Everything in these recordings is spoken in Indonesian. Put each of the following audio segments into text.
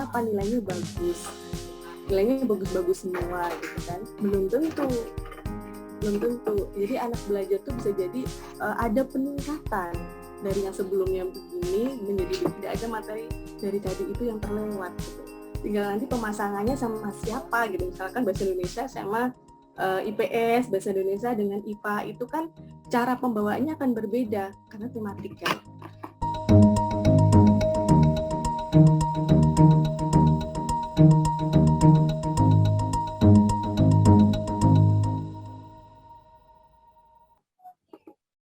apa? Nilainya bagus. Nilainya bagus-bagus semua gitu kan. Belum tentu. Jadi anak belajar tuh bisa jadi ada peningkatan dari yang sebelumnya begini menjadi tidak ada materi dari tadi itu yang terlewat gitu. Tinggal nanti pemasangannya sama siapa gitu. Misalkan bahasa Indonesia sama IPS, bahasa Indonesia dengan IPA itu kan cara pembawaannya akan berbeda karena tematik kan.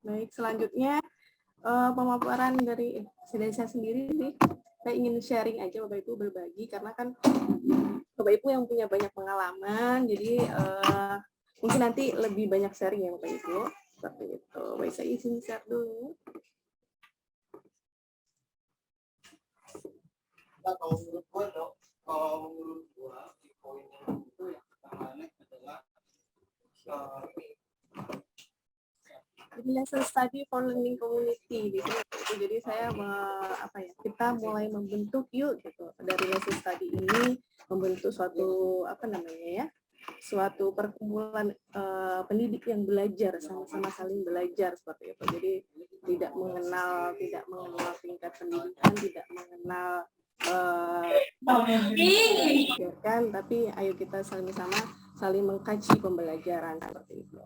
Baik, selanjutnya pemaparan dari saya sendiri nih. Saya ingin sharing aja Bapak Ibu, berbagi karena kan Bapak Ibu yang punya banyak pengalaman, jadi mungkin nanti lebih banyak sharing ya Bapak Ibu. Seperti itu. Baik, saya izin share dulu. Nah, kalau menurut gua di poin yang itu yang pertama adalah Jadi lesson study for learning community gitu. Jadi saya kita mulai membentuk yuk gitu dari lesson study ini, membentuk suatu suatu perkumpulan pendidik yang belajar, sama-sama saling belajar seperti itu. Jadi tidak mengenal tingkat pendidikan, tidak mengenal tapi ayo kita sama-sama saling mengkaji pembelajaran seperti itu.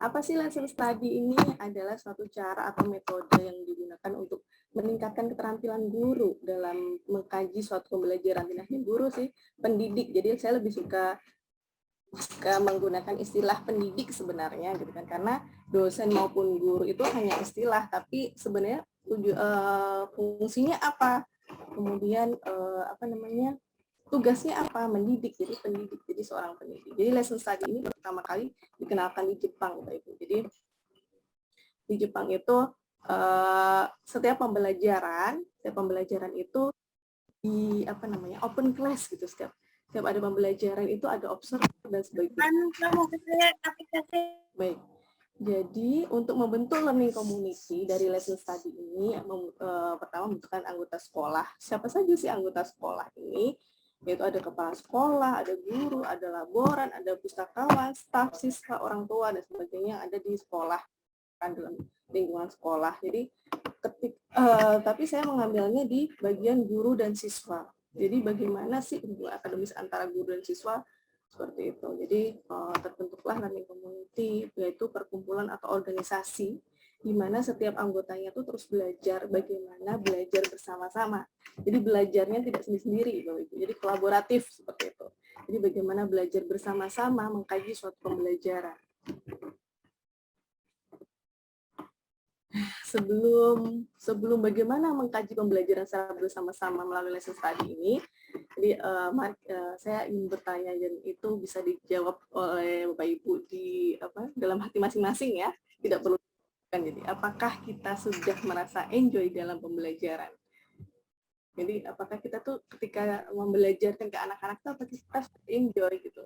Apa sih lesson study ini? Adalah suatu cara atau metode yang digunakan untuk meningkatkan keterampilan guru dalam mengkaji suatu pembelajaran. Tidak hanya guru sih, pendidik. Jadi saya lebih suka menggunakan istilah pendidik sebenarnya gitu kan, karena dosen maupun guru itu hanya istilah, tapi sebenarnya fungsinya apa, kemudian tugasnya apa, mendidik. Jadi pendidik, jadi seorang pendidik. Jadi lesson study ini pertama kali dikenalkan di Jepang Bapak Ibu. Jadi di Jepang itu setiap pembelajaran itu di open class gitu, setiap ada pembelajaran itu ada observer dan sebagainya. Baik. Jadi untuk membentuk learning community dari lesson study ini, pertama membentukkan anggota sekolah. Siapa saja sih anggota sekolah ini? Yaitu ada kepala sekolah, ada guru, ada laboran, ada pustakawan, staf, siswa, orang tua dan sebagainya ada di sekolah, kan, dalam lingkungan sekolah. Jadi tapi saya mengambilnya di bagian guru dan siswa. Jadi bagaimana sih hubungan akademis antara guru dan siswa? Seperti itu. Jadi terbentuklah learning community, yaitu perkumpulan atau organisasi di mana setiap anggotanya itu terus belajar bagaimana belajar bersama-sama. Jadi belajarnya tidak sendiri-sendiri, jadi kolaboratif seperti itu. Jadi bagaimana belajar bersama-sama mengkaji suatu pembelajaran. Sebelum bagaimana mengkaji pembelajaran secara bersama-sama melalui lesson study ini, jadi saya ingin bertanya dan itu bisa dijawab oleh Bapak Ibu di dalam hati masing-masing ya, tidak perlu kan. Jadi apakah kita sudah merasa enjoy dalam pembelajaran? Jadi apakah kita tuh ketika membelajarkan ke anak-anak tuh apakah kita enjoy gitu?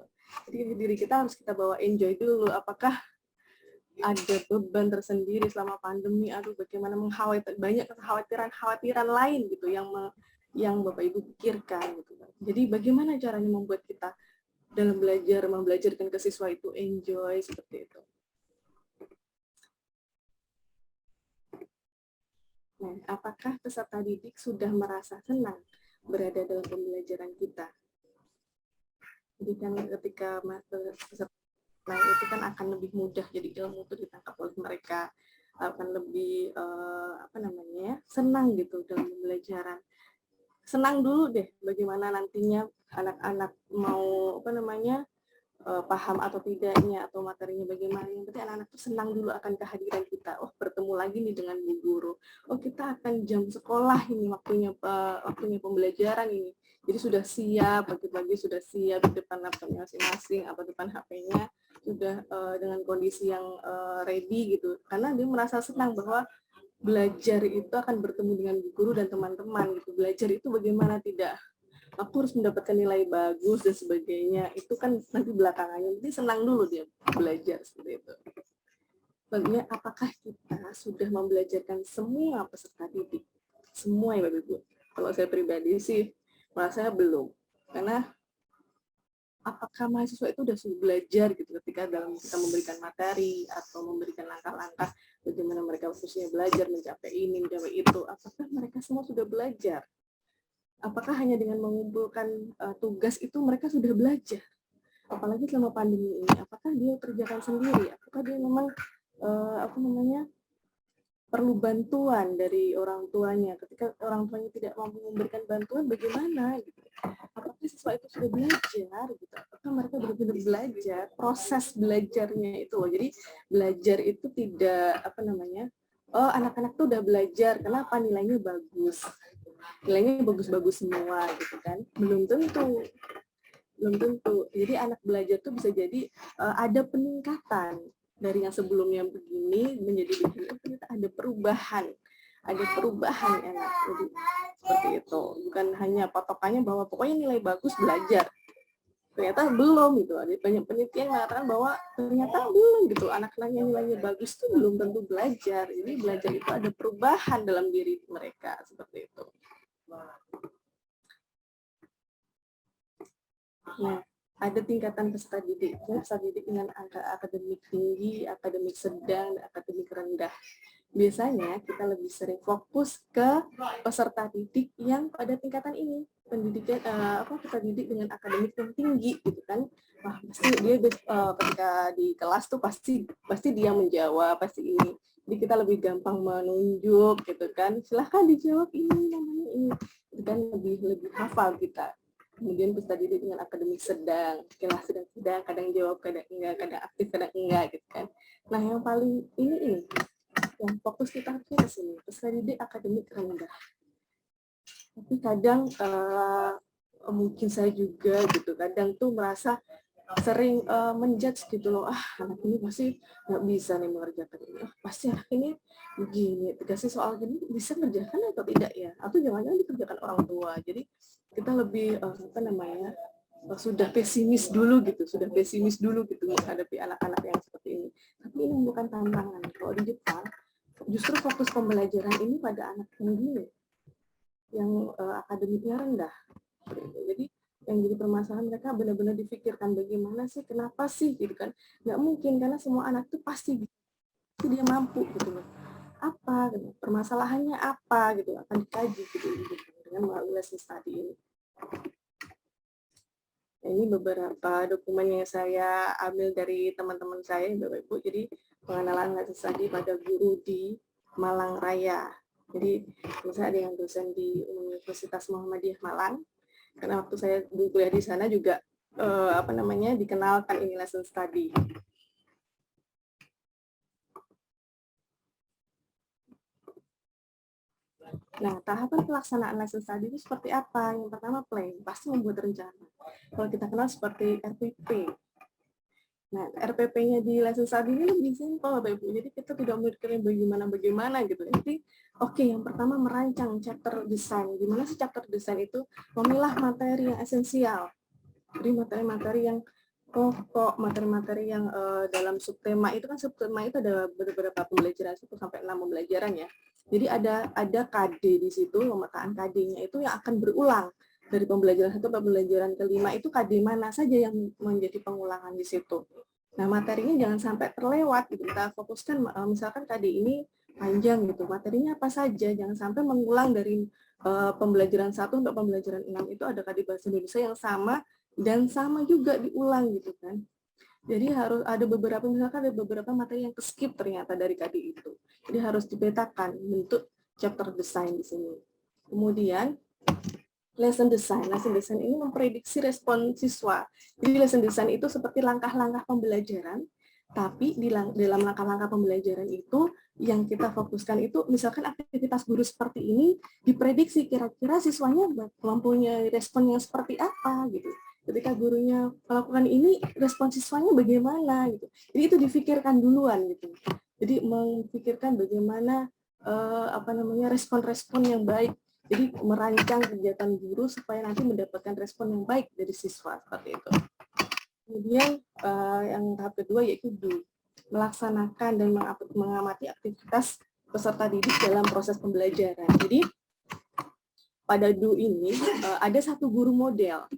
Jadi diri kita harus kita bawa enjoy dulu. Apakah ada beban tersendiri selama pandemi? Aduh, bagaimana banyak kekhawatiran lain gitu yang Bapak Ibu pikirkan gitu. Jadi bagaimana caranya membuat kita dalam membelajarkan ke siswa itu enjoy seperti itu. Nah, apakah peserta didik sudah merasa senang berada dalam pembelajaran kita? Jadi kan ketika peserta itu kan akan lebih mudah, jadi ilmu itu ditangkap oleh mereka, akan lebih senang gitu dalam pembelajaran. Senang dulu deh bagaimana nantinya anak-anak mau paham atau tidaknya, atau materinya bagaimana. Yang penting anak-anak itu senang dulu akan kehadiran kita. Oh, bertemu lagi nih dengan Bu Guru. Oh, kita akan jam sekolah ini, waktunya pembelajaran ini. Jadi sudah siap, pagi-pagi sudah siap di depan laptopnya masing-masing atau depan HP-nya, sudah dengan kondisi yang ready gitu. Karena dia merasa senang bahwa belajar itu akan bertemu dengan Bu Guru dan teman-teman gitu. Belajar itu bagaimana tidak aku harus mendapatkan nilai bagus dan sebagainya, itu kan nanti belakangannya. Jadi senang dulu dia belajar seperti itu. Bagaimana, apakah kita sudah membelajarkan semua peserta didik? Semua ya Bapak Ibu. Kalau saya pribadi sih merasa belum, karena apakah mahasiswa itu sudah belajar gitu ketika dalam kita memberikan materi atau memberikan langkah-langkah bagaimana mereka khususnya belajar mencapai ini, mencapai itu, apakah mereka semua sudah belajar? Apakah hanya dengan mengumpulkan tugas itu mereka sudah belajar? Apalagi selama pandemi ini, apakah dia kerjakan sendiri? Apakah dia memang perlu bantuan dari orang tuanya? Ketika orang tuanya tidak mampu memberikan bantuan, bagaimana? Gitu. Apakah siswa itu sudah belajar? Gitu. Apakah mereka benar-benar belajar? Proses belajarnya itu loh. Jadi belajar itu tidak oh anak-anak tuh udah belajar, kenapa nilainya bagus? Nilainya bagus-bagus semua gitu kan? Belum tentu. Jadi anak belajar tuh bisa jadi ada peningkatan dari yang sebelumnya begini menjadi begini, ternyata ada perubahan enak. Jadi seperti itu, bukan hanya patokannya bahwa pokoknya nilai bagus belajar. Ternyata belum gitu. Ada banyak penelitian mengatakan bahwa ternyata belum gitu. Anak-anak yang nilainya bagus tuh belum tentu belajar. Jadi belajar itu ada perubahan dalam diri mereka seperti itu. Nah, ada tingkatan peserta didik. Peserta didik dengan angka akademik tinggi, akademik sedang, dan akademik rendah. Biasanya kita lebih sering fokus ke peserta didik yang pada tingkatan ini. Pendidikan peserta didik dengan akademik yang tinggi gitu kan. Wah, pasti dia ketika di kelas tuh pasti dia menjawab, pasti ini. Jadi kita lebih gampang menunjuk gitu kan. Silahkan dijawab ini namanya ini. Itu kan lebih hafal kita. Kemudian peserta didik dengan akademik sedang, kelas sedang, kadang jawab, kadang enggak, kadang aktif, kadang enggak gitu kan. Nah, yang paling ini yang fokus kita ke sini, peserta didik akademik rendah. Tapi kadang mungkin saya juga gitu, kadang tuh merasa sering menjudge gitu loh, anak ini pasti nggak bisa nih mengerjakan ini, pasti anak ini begini, dikasih soal gini bisa mengerjakan atau tidak ya, atau jangan-jangan dikerjakan orang tua. Jadi kita lebih sudah pesimis dulu gitu menghadapi anak-anak yang seperti ini. Tapi ini bukan tantangan. Kalau di Jepang justru fokus pembelajaran ini pada anak yang gini, yang akademiknya rendah. Jadi yang jadi permasalahan mereka benar-benar dipikirkan bagaimana sih, kenapa sih gitu kan. Nggak mungkin karena semua anak tuh pasti dia mampu gitu loh. Apa gitu, permasalahannya apa gitu akan dikaji gitu dengan melalui lesson study ini. Ini beberapa dokumen yang saya ambil dari teman-teman saya, Bapak Ibu. Jadi pengenalan lesson study pada guru di Malang Raya. Jadi misalnya ada yang dosen di Universitas Muhammadiyah Malang. Karena waktu saya kuliah di sana juga dikenalkan ini lesson study. Nah, tahapan pelaksanaan lesson study itu seperti apa? Yang pertama, plan. Pasti membuat rencana. Kalau kita kenal seperti RPP. Nah, RPP-nya di lesson study ini lebih simpel, Bapak Ibu. Jadi kita tidak mikirin bagaimana gitu. Jadi, yang pertama merancang chapter design. Gimana sih chapter design itu? Memilah materi yang esensial. Jadi materi-materi yang pokok, materi-materi yang dalam subtema itu kan subtema itu ada beberapa pembelajaran 1 sampai 6 pembelajaran ya. Jadi ada KD di situ, pemetaan KD-nya itu yang akan berulang dari pembelajaran 1 sampai pembelajaran kelima itu KD mana saja yang menjadi pengulangan di situ. Nah, materinya jangan sampai terlewat gitu. Kita fokuskan misalkan KD ini panjang gitu. Materinya apa saja, jangan sampai mengulang dari pembelajaran 1 sampai pembelajaran 6 itu ada KD bahasa Indonesia yang sama dan sama juga diulang gitu kan. Jadi harus ada beberapa materi yang keskip ternyata dari KD itu. Jadi harus dipetakan bentuk chapter design di sini. Kemudian lesson design. Lesson design ini memprediksi respon siswa. Jadi lesson design itu seperti langkah-langkah pembelajaran, tapi dalam langkah-langkah pembelajaran itu yang kita fokuskan itu misalkan aktivitas guru seperti ini diprediksi kira-kira siswanya mempunyai respon yang seperti apa gitu. Ketika gurunya melakukan ini, respon siswanya bagaimana gitu. Jadi itu difikirkan duluan gitu. Jadi memikirkan bagaimana respon-respon yang baik. Jadi merancang kegiatan guru supaya nanti mendapatkan respon yang baik dari siswa seperti itu. Kemudian yang tahap kedua yaitu do, melaksanakan dan mengamati aktivitas peserta didik dalam proses pembelajaran. Jadi pada DU ini ada satu guru model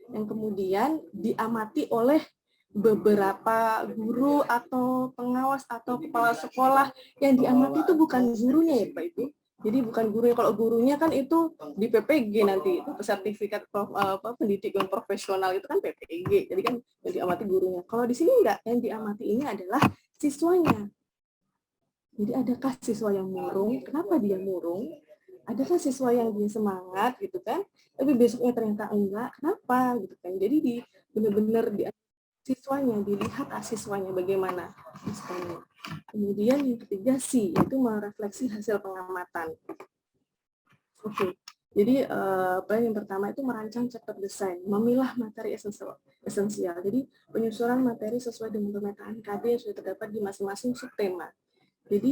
yang kemudian diamati oleh beberapa guru atau pengawas atau kepala sekolah. Yang diamati itu bukan gurunya ya Pak Ibu. Jadi bukan gurunya, kalau gurunya kan itu di PPG nanti, itu sertifikat pendidikan profesional itu kan PPG. Jadi kan yang diamati gurunya. Kalau di sini enggak, yang diamati ini adalah siswanya. Jadi adakah siswa yang murung? Kenapa dia murung? Adakah siswa yang dia semangat gitu kan? Tapi besoknya ternyata enggak. Kenapa gitu kan? Jadi di benar-benar di siswanya, dilihat siswanya bagaimana responnya. Kemudian yang ketiga sih, yaitu merefleksi hasil pengamatan. Oke. Jadi plan yang pertama itu merancang chapter design, memilah materi esensial. Jadi penyusunan materi sesuai dengan pemetaan KD yang sudah terdapat di masing-masing subtema. Jadi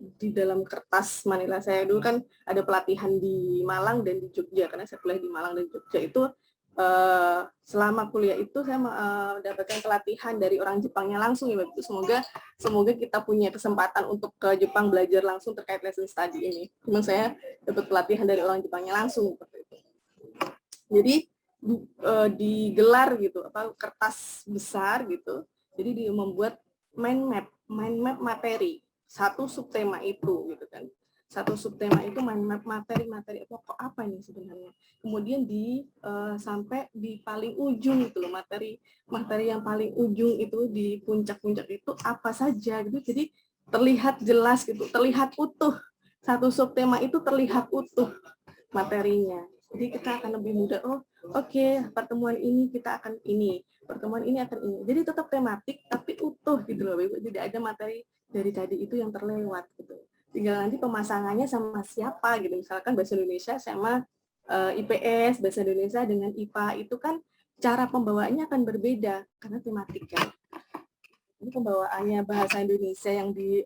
di dalam kertas Manila, saya dulu kan ada pelatihan di Malang dan di Jogja, karena saya kuliah di Malang dan Jogja itu selama kuliah itu saya mendapatkan pelatihan dari orang Jepangnya langsung ya Bapak Ibu. Semoga kita punya kesempatan untuk ke Jepang belajar langsung terkait lesson study ini. Memang saya dapat pelatihan dari orang Jepangnya langsung seperti itu. Jadi digelar gitu kertas besar gitu. Jadi dia membuat mind map materi satu subtema itu gitu kan. Satu subtema itu mind map materi pokok apa nih sebenarnya. Kemudian sampai di paling ujung itu loh, materi yang paling ujung itu di puncak-puncak itu apa saja gitu. Jadi terlihat jelas gitu, terlihat utuh. Satu subtema itu terlihat utuh materinya. Jadi kita akan lebih mudah, pertemuan ini kita akan ini, pertemuan ini akan ini. Jadi tetap tematik tapi utuh gitu loh, Ibu. Tidak ada materi dari tadi itu yang terlewat gitu. Tinggal nanti pemasangannya sama siapa gitu. Misalkan bahasa Indonesia sama IPS, bahasa Indonesia dengan IPA itu kan cara pembawaannya akan berbeda karena tematik kan. Ini pembawaannya bahasa Indonesia yang di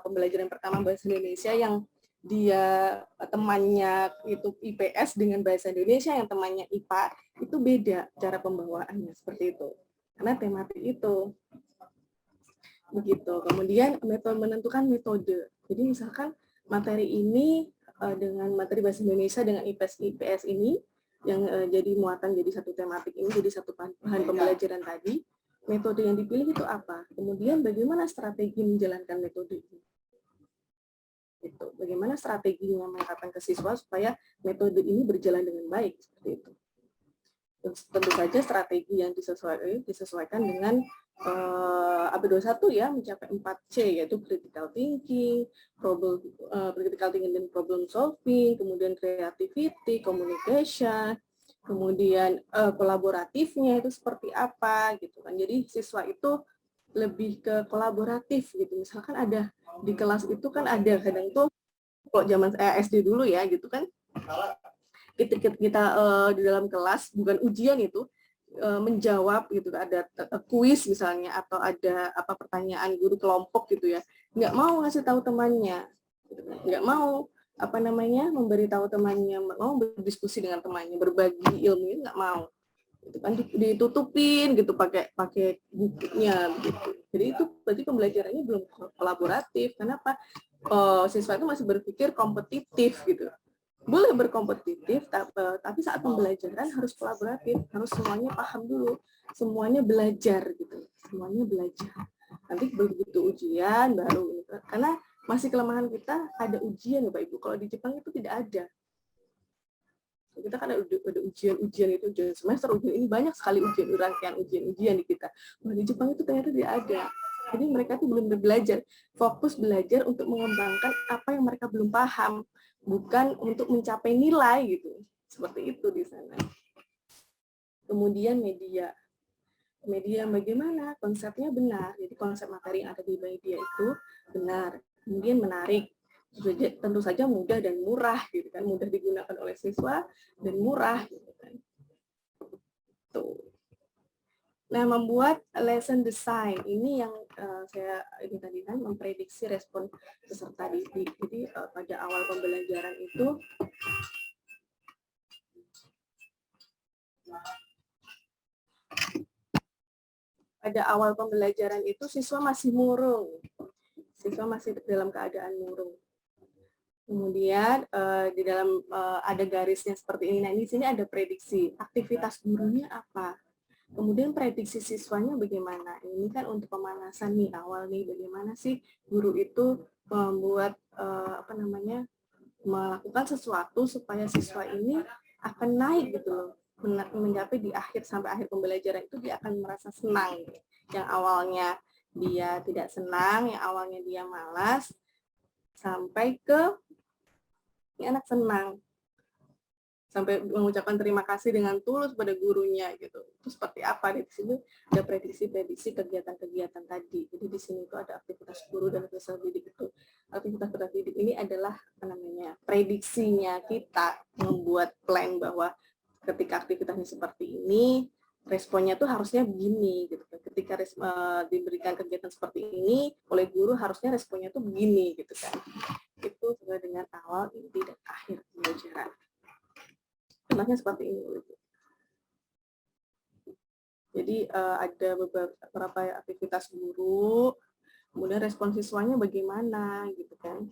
pembelajaran pertama bahasa Indonesia yang dia temannya itu IPS dengan bahasa Indonesia yang temannya IPA itu beda cara pembawaannya seperti itu karena tematik itu begitu. Kemudian menentukan metode. Jadi misalkan materi ini dengan materi bahasa Indonesia dengan IPS ini yang jadi muatan jadi satu tematik ini jadi satu bahan pembelajaran tadi, metode yang dipilih itu apa? Kemudian bagaimana strategi menjalankan metode ini? Itu bagaimana strateginya menerapkan ke siswa supaya metode ini berjalan dengan baik seperti itu. Tentu saja strategi yang disesuaikan dengan AB21 ya, mencapai 4C yaitu critical thinking, dan problem solving, kemudian creativity, communication, kemudian kolaboratifnya itu seperti apa gitu kan. Jadi siswa itu lebih ke kolaboratif gitu. Misalkan ada di kelas itu kan ada kadang tuh kalau zaman SD dulu ya gitu kan kita di dalam kelas bukan ujian itu menjawab gitu ada kuis misalnya atau ada apa pertanyaan guru kelompok gitu ya nggak mau ngasih tahu temannya gitu kan. Nggak mau memberitahu temannya mau berdiskusi dengan temannya berbagi ilmu nggak mau gitu kan ditutupin gitu pakai bukunya gitu. Jadi itu berarti pembelajarannya belum kolaboratif. Kenapa? Siswa itu masih berpikir kompetitif gitu. Boleh berkompetitif, tapi saat pembelajaran harus kolaboratif, harus semuanya paham dulu, semuanya belajar gitu, semuanya belajar. Nanti begitu ujian baru karena masih kelemahan kita ada ujian Bapak Ibu. Kalau di Jepang itu tidak ada. Kita kan ada ujian itu ujian semester, ujian ini banyak sekali rangkaian ujian di kita. Nah, di Jepang itu ternyata tidak ada. Jadi mereka tuh belum belajar, fokus belajar untuk mengembangkan apa yang mereka belum paham, bukan untuk mencapai nilai gitu. Seperti itu di sana. Kemudian media bagaimana? Konsepnya benar. Jadi konsep materi yang ada di media itu benar. Kemudian menarik. Tentu saja mudah dan murah gitu kan, mudah digunakan oleh siswa dan murah gitu kan. Tuh. Nah, membuat lesson design ini yang saya ini tadi kan memprediksi respon peserta didik. Jadi pada awal pembelajaran itu siswa masih murung. Siswa masih dalam keadaan murung. Kemudian di dalam ada garisnya seperti ini. Nah, di sini ada prediksi aktivitas gurunya apa. Kemudian prediksi siswanya bagaimana. Ini kan untuk pemanasan nih awal nih, bagaimana sih guru itu membuat melakukan sesuatu supaya siswa ini akan naik gitu loh, mencapai di akhir sampai akhir pembelajaran itu dia akan merasa senang. Yang awalnya dia tidak senang, yang awalnya dia malas, sampai ke ini anak senang, sampai mengucapkan terima kasih dengan tulus pada gurunya gitu. Itu seperti apa di sini ada prediksi-prediksi kegiatan-kegiatan tadi. Jadi di sini itu ada aktivitas guru dan peserta didik itu. Aktivitas peserta didik ini adalah prediksinya kita membuat plan bahwa ketika aktivitasnya seperti ini, responnya tuh harusnya begini gitu. Ketika diberikan kegiatan seperti ini oleh guru harusnya responnya tuh begini gitu kan. Itu sesuai dengan awal, inti, dan akhir pembelajaran. Contohnya seperti ini. Jadi ada beberapa aktivitas guru, kemudian respon siswanya bagaimana gitu kan.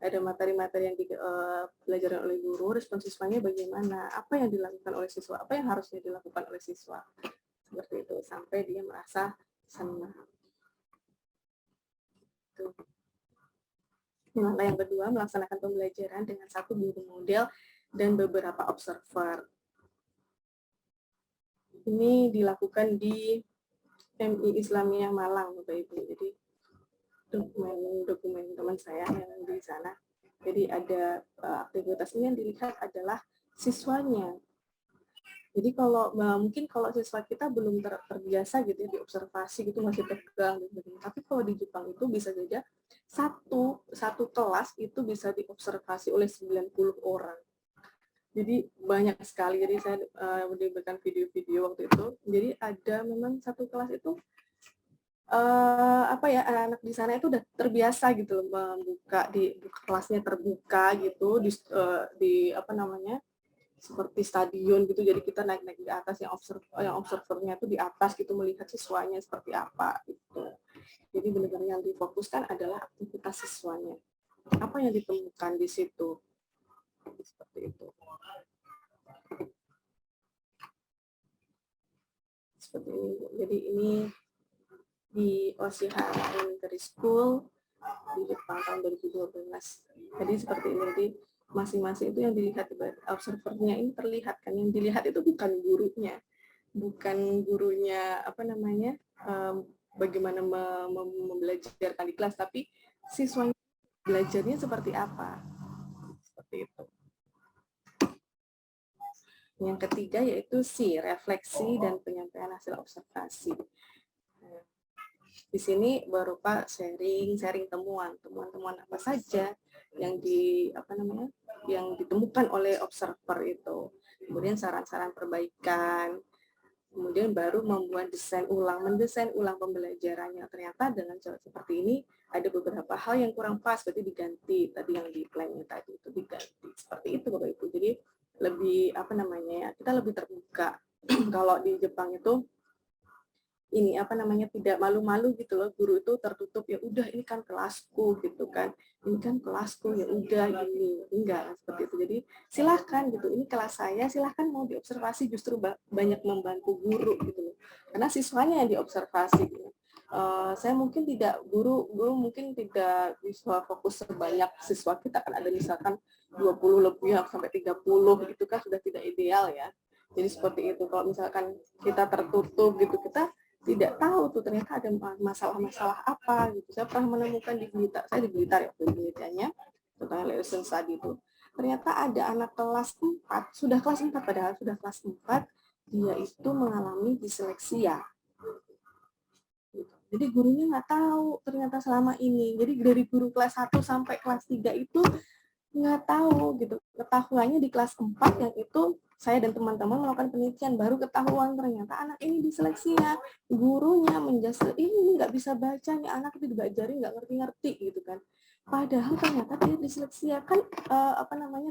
Ada materi-materi yang dipelajari oleh guru, respon siswanya bagaimana, apa yang dilakukan oleh siswa, apa yang harusnya dilakukan oleh siswa. Seperti itu, sampai dia merasa senang. Langkah yang kedua, melaksanakan pembelajaran dengan satu guru model dan beberapa observer. Ini dilakukan di MI Islamiyah Malang, Bapak Ibu. Jadi dokumen teman saya yang di sana. Jadi ada aktivitas ini yang dilihat adalah siswanya. Jadi mungkin kalau siswa kita belum terbiasa gitu ya diobservasi gitu masih tegang gitu. Tapi kalau di Jepang itu bisa saja satu kelas itu bisa diobservasi oleh 90 orang. Jadi banyak sekali. Jadi saya diberikan video-video waktu itu. Jadi ada memang satu kelas itu anak-anak di sana itu udah terbiasa gitu loh membuka di kelasnya terbuka gitu di seperti stadion gitu. Jadi kita naik-naik di atas yang observernya tuh di atas gitu melihat siswanya seperti apa gitu. Jadi benar-benar yang difokuskan adalah aktivitas siswanya. Apa yang ditemukan di situ? Seperti itu. Seperti ini. Jadi ini di Oshihara Elementary School di Jepang tahun 2012. Jadi seperti ini. Jadi masing-masing itu yang dilihat observernya ini terlihat kan, yang dilihat itu bukan gurunya bagaimana membelajarkan di kelas, tapi siswanya belajarnya seperti apa. Seperti itu. Yang ketiga yaitu refleksi dan penyampaian hasil observasi. Di sini berupa sharing temuan apa saja yang yang ditemukan oleh observer itu. Kemudian saran-saran perbaikan. Kemudian baru mendesain ulang pembelajarannya. Ternyata dengan cara seperti ini ada beberapa hal yang kurang pas, berarti diganti. Tadi yang di plan-nya tadi itu diganti. Seperti itu Bapak Ibu. Jadi lebih kita lebih terbuka. Kalau di Jepang itu tidak malu-malu gitu loh, guru itu tertutup, ya udah ini kan kelasku gitu kan, ini kan kelasku ya udah gini, enggak seperti itu. Jadi silahkan gitu, ini kelas saya, silahkan mau diobservasi, justru banyak membantu guru gitu loh, karena siswanya yang diobservasi gitu. Saya mungkin guru mungkin tidak bisa fokus sebanyak siswa kita, kan ada misalkan 20 lebih sampai 30 gitu kan sudah tidak ideal ya. Jadi seperti itu, kalau misalkan kita tertutup gitu, kita tidak tahu tuh ternyata ada masalah-masalah apa gitu. Saya pernah menemukan di Blitar ya, penelitiannya contohnya lesson tadi itu. Ternyata ada anak kelas 4, sudah kelas 4 padahal sudah kelas 4, dia itu mengalami disleksia. Jadi gurunya nggak tahu ternyata selama ini. Jadi dari guru kelas 1 sampai kelas 3 itu nggak tahu gitu. Ketahuannya di kelas 4 yang itu saya dan teman-teman melakukan penelitian, baru ketahuan ternyata anak ini disleksia. Gurunya menjasa, ini nggak bisa baca, nih anak itu diajarin nggak ngerti-ngerti gitu kan. Padahal ternyata dia disleksia, kan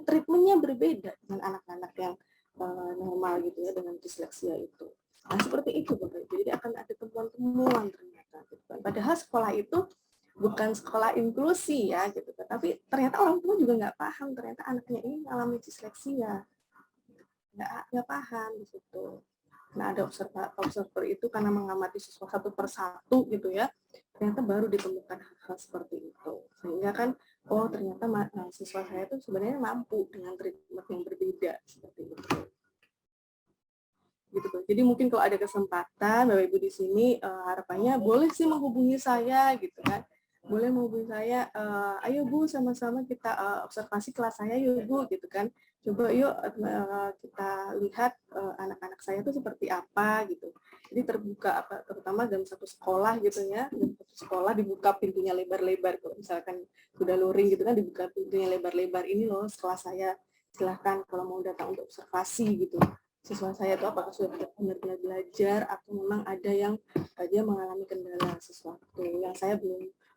treatmentnya berbeda dengan anak-anak yang normal gitu ya, dengan disleksia itu. Nah seperti itu Bapak. Jadi akan ada temuan-temuan ternyata. Gitu kan. Padahal sekolah itu bukan sekolah inklusi ya gitu, Tapi ternyata orang tua juga nggak paham, ternyata anaknya ini mengalami disleksia, nggak paham di situ. Nah, ada observer itu karena mengamati siswa satu persatu gitu ya, ternyata baru ditemukan hal-hal seperti itu. Sehingga kan, oh ternyata siswa saya itu sebenarnya mampu dengan treatment yang berbeda seperti itu. Gitu. Jadi mungkin kalau ada kesempatan Bapak Ibu di sini harapannya boleh sih menghubungi saya gitu kan. Boleh menghubungi saya, ayo Bu sama-sama kita observasi kelas saya yuk Bu gitu kan. Coba yuk kita lihat anak-anak saya itu seperti apa gitu. Jadi terbuka terutama dalam satu sekolah gitu ya. Dalam satu sekolah dibuka pintunya lebar-lebar, kalau misalkan sudah luring gitu kan dibuka pintunya lebar-lebar, ini loh kelas saya, silahkan kalau mau datang untuk observasi gitu. Siswa saya itu apakah sudah benar-benar belajar atau memang ada yang dia mengalami kendala sesuatu yang saya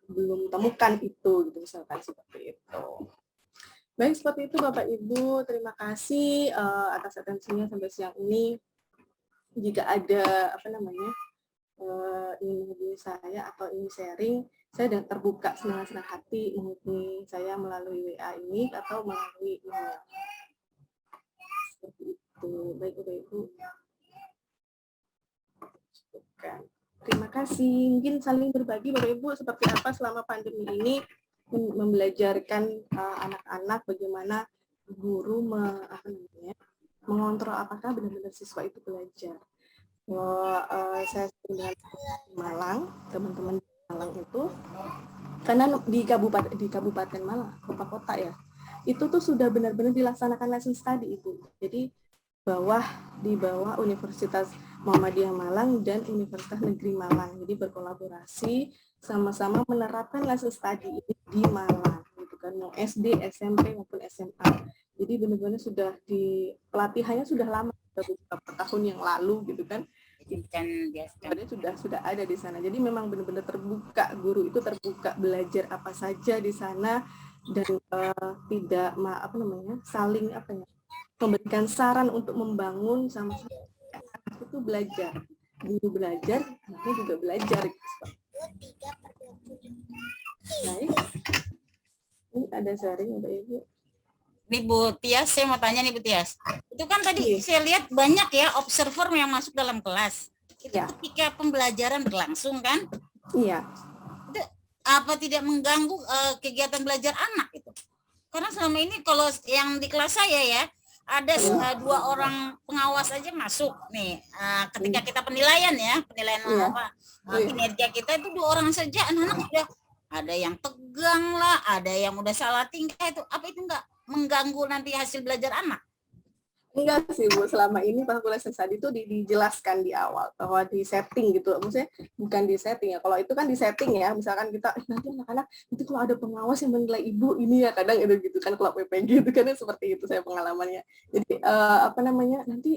belum temukan itu gitu, misalkan seperti itu. Baik, seperti itu Bapak Ibu, terima kasih atas atensinya sampai siang ini. Jika ada ingin menghubungi saya atau ingin sharing, saya terbuka senang-senang hati menghubungi saya melalui WA ini atau melalui email. Seperti itu. Baik Bapak Ibu. Terima kasih. Mungkin saling berbagi Bapak Ibu seperti apa selama pandemi ini membelajarkan anak-anak, bagaimana guru mengontrol apakah benar-benar siswa itu belajar. Saya dengan Malang, teman-teman di Malang itu, karena di Kabupaten Malang, kota ya, itu tuh sudah benar-benar dilaksanakan lesson study itu. Jadi di bawah Universitas Muhammadiyah Malang dan Universitas Negeri Malang. Jadi berkolaborasi sama-sama menerapkan lesson study ini di Malang, gitu kan, mau SD, SMP maupun SMA. Jadi benar-benar sudah pelatihannya sudah lama, beberapa tahun yang lalu, gitu kan. Sudah ada di sana. Jadi memang benar-benar terbuka, guru itu terbuka belajar apa saja di sana dan tidak saling memberikan saran untuk membangun sama-sama anak itu belajar. Guru belajar, anaknya juga belajar. Baik. Ini ada sharing Mbak Ibu. Nih Bu Tias, saya mau tanya nih Bu Tias. Itu kan tadi saya lihat banyak ya observer yang masuk dalam kelas. Itu ketika pembelajaran berlangsung kan? Iya. Itu apa tidak mengganggu kegiatan belajar anak itu? Karena selama ini kalau yang di kelas saya ya, ada 2 orang pengawas aja masuk nih. Ketika kita penilaian kinerja kita itu 2 orang saja, anak-anak udah ada yang tegang lah, ada yang udah salah tingkah, itu apa itu enggak mengganggu nanti hasil belajar anak? Enggak sih Bu, selama ini lesson study itu dijelaskan di awal bahwa di setting gitu, maksudnya bukan di setting ya, kalau itu kan di setting ya, misalkan kita nanti anak-anak itu kalau ada pengawas yang menilai ibu ini ya, kadang itu gitu kan kalau PPG itu kan seperti itu saya pengalamannya. Jadi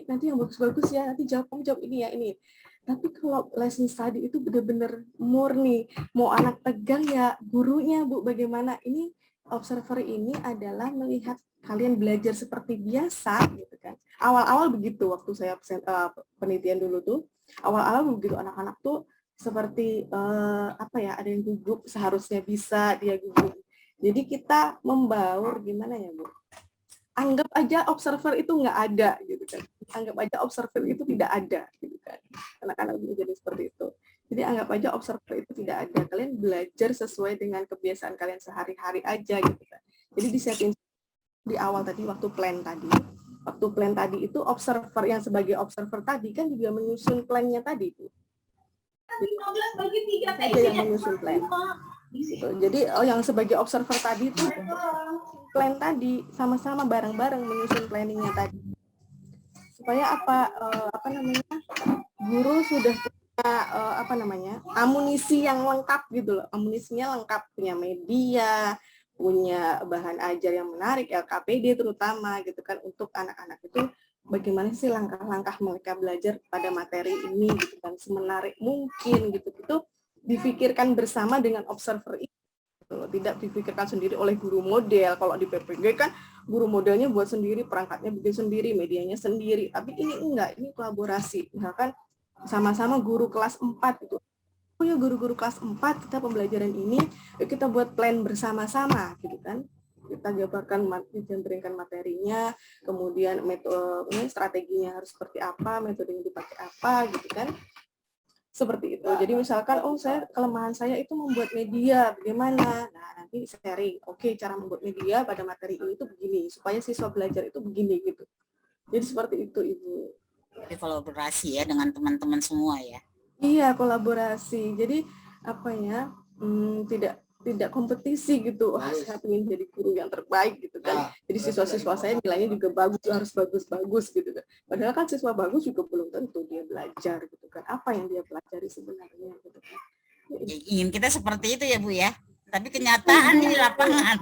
nanti yang bagus-bagus ya, nanti kamu jawab ini ya ini. Tapi kalau lesson study itu benar-benar murni, mau anak tegang ya gurunya Bu, bagaimana ini observer ini adalah melihat kalian belajar seperti biasa gitu kan. Awal-awal begitu waktu saya penelitian dulu tuh, awal-awal begitu anak-anak tuh seperti ada yang gugup, seharusnya bisa dia gugup. Jadi kita membaur gimana ya Bu? Anggap aja observer itu nggak ada gitu kan. Anggap aja observer itu tidak ada gitu kan. Anak-anak jadi seperti itu. Jadi anggap aja observer itu tidak ada. Kalian belajar sesuai dengan kebiasaan kalian sehari-hari aja gitu kan. Jadi di setting di awal tadi waktu plan tadi itu observer yang sebagai observer tadi kan juga menyusun plannya tadi Bu. Jadi yang menyusun plan. Gitu. Jadi yang sebagai observer tadi itu plan tadi sama-sama bareng-bareng menyusun planningnya tadi. Supaya guru sudah punya amunisi yang lengkap gitu loh. Amunisinya lengkap, punya media, punya bahan ajar yang menarik, LKPD terutama gitu kan, untuk anak-anak itu bagaimana sih langkah-langkah mereka belajar pada materi ini gitu kan, semenarik mungkin gitu. Itu difikirkan bersama dengan observer itu, tidak dipikirkan sendiri oleh guru model. Kalau di PPG kan guru modelnya buat sendiri, perangkatnya bikin sendiri, medianya sendiri. Tapi ini enggak, ini kolaborasi. Misalkan sama-sama guru kelas 4 itu oh ya guru-guru kelas 4 kita pembelajaran ini, yuk kita buat plan bersama-sama gitu kan. Kita jabarkan, dijabarkan materinya, kemudian metode strateginya harus seperti apa, metode yang dipakai apa gitu kan. Seperti itu. Jadi misalkan, oh kelemahan saya itu membuat media, bagaimana? Nah, nanti sharing. Oke, cara membuat media pada materi ini itu begini, supaya siswa belajar itu begini gitu. Jadi seperti itu, Ibu. Jadi kolaborasi ya dengan teman-teman semua ya. Iya, kolaborasi. Jadi apa ya? Tidak kompetisi gitu. Wah, saya ingin jadi guru yang terbaik gitu kan. Jadi siswa-siswa saya nilainya juga bagus, harus bagus-bagus gitu kan. Padahal kan siswa bagus juga belum tentu dia belajar gitu kan. Apa yang dia pelajari sebenarnya gitu kan. Ya, ingin kita seperti itu ya Bu ya. Tapi kenyataan di lapangan.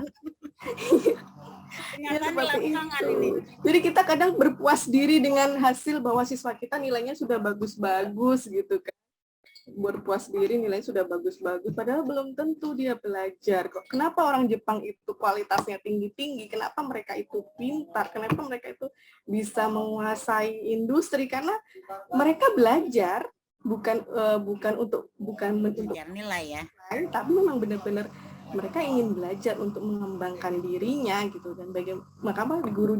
Kenyataan di lapangan ini. Jadi kita kadang berpuas diri dengan hasil bahwa siswa kita nilainya sudah bagus-bagus gitu kan. Berpuas diri nilai sudah bagus-bagus, padahal belum tentu dia belajar kok. Kenapa orang Jepang itu kualitasnya tinggi-tinggi? Kenapa mereka itu pintar? Kenapa mereka itu bisa menguasai industri? Karena mereka belajar bukan untuk nilai ya, tapi memang benar-benar mereka ingin belajar untuk mengembangkan dirinya gitu. Dan makanya guru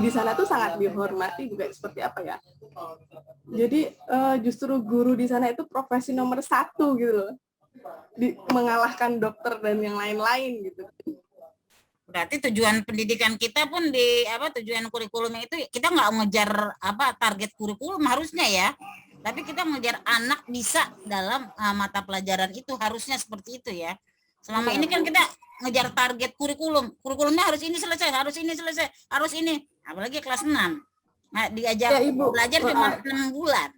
di sana tuh sangat dihormati juga seperti apa ya. Jadi justru guru di sana itu profesi nomor 1 gitu loh, mengalahkan dokter dan yang lain-lain gitu. Berarti tujuan pendidikan kita pun tujuan kurikulumnya itu kita nggak ngejar target kurikulum harusnya ya, tapi kita ngejar anak bisa dalam mata pelajaran itu, harusnya seperti itu ya. Selama ini kan kita ngejar target kurikulumnya harus ini selesai, harus ini, apalagi kelas 6. Nah, diajar ya, belajar cuma 6 bulan.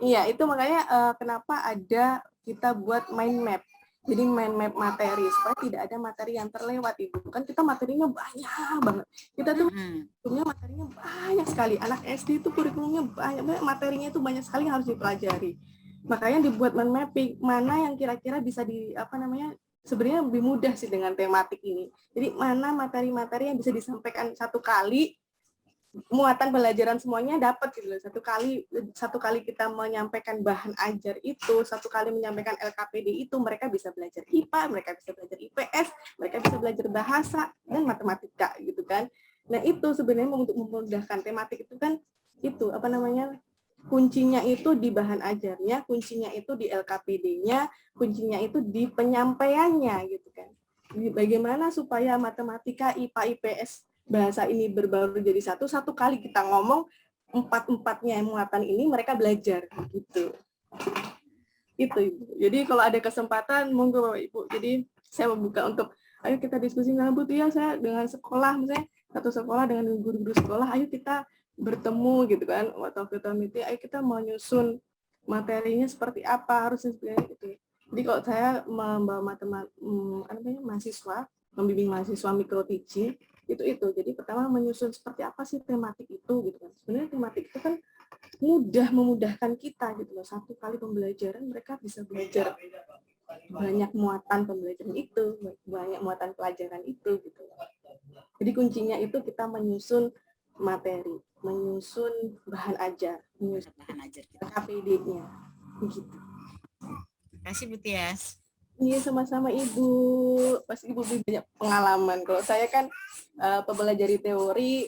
Iya, itu makanya kenapa ada kita buat mind map. Jadi mind map materi supaya tidak ada materi yang terlewat, Ibu. Kan kita materinya banyak banget. Kita tuh materinya banyak sekali. Anak SD itu kurikulumnya banyak, materinya itu banyak sekali yang harus dipelajari. Makanya dibuat mind mapping mana yang kira-kira bisa sebenarnya lebih mudah sih dengan tematik ini. Jadi mana materi-materi yang bisa disampaikan satu kali, muatan pelajaran semuanya dapat gitu. Satu kali kita menyampaikan bahan ajar itu, satu kali menyampaikan LKPD itu, mereka bisa belajar IPA, mereka bisa belajar IPS, mereka bisa belajar bahasa dan matematika gitu kan. Nah, itu sebenarnya untuk memudahkan tematik itu kan kuncinya itu di bahan ajarnya, kuncinya itu di LKPD-nya, kuncinya itu di penyampaiannya gitu kan. Bagaimana supaya matematika, IPA, IPS, bahasa ini berbaur jadi satu kali kita ngomong, empat-empatnya muatan ini mereka belajar gitu. Itu Ibu. Jadi kalau ada kesempatan, monggo Bapak Ibu. Jadi saya membuka untuk, ayo kita diskusi dengan Bu Tia, saya dengan sekolah, misalnya satu sekolah dengan guru-guru sekolah, ayo kita bertemu gitu kan, atau kita meeting, ayo kita mau nyusun materinya seperti apa, harusnya seperti itu. Jadi kalau saya membawa mahasiswa, membimbing mahasiswa micro teaching, itu. Jadi pertama menyusun seperti apa sih tematik itu gitu kan. Sebenarnya tematik itu kan memudahkan kita gitu loh. Satu kali pembelajaran mereka bisa belajar banyak muatan pembelajaran itu, banyak muatan pelajaran itu gitu. Jadi kuncinya itu kita menyusun materi, menyusun bahan ajar, menyusun KPD-nya, begitu. Terima kasih Bu Tias. Iya, sama-sama Ibu. Pasti Ibu lebih banyak pengalaman. Kalau saya kan mempelajari teori,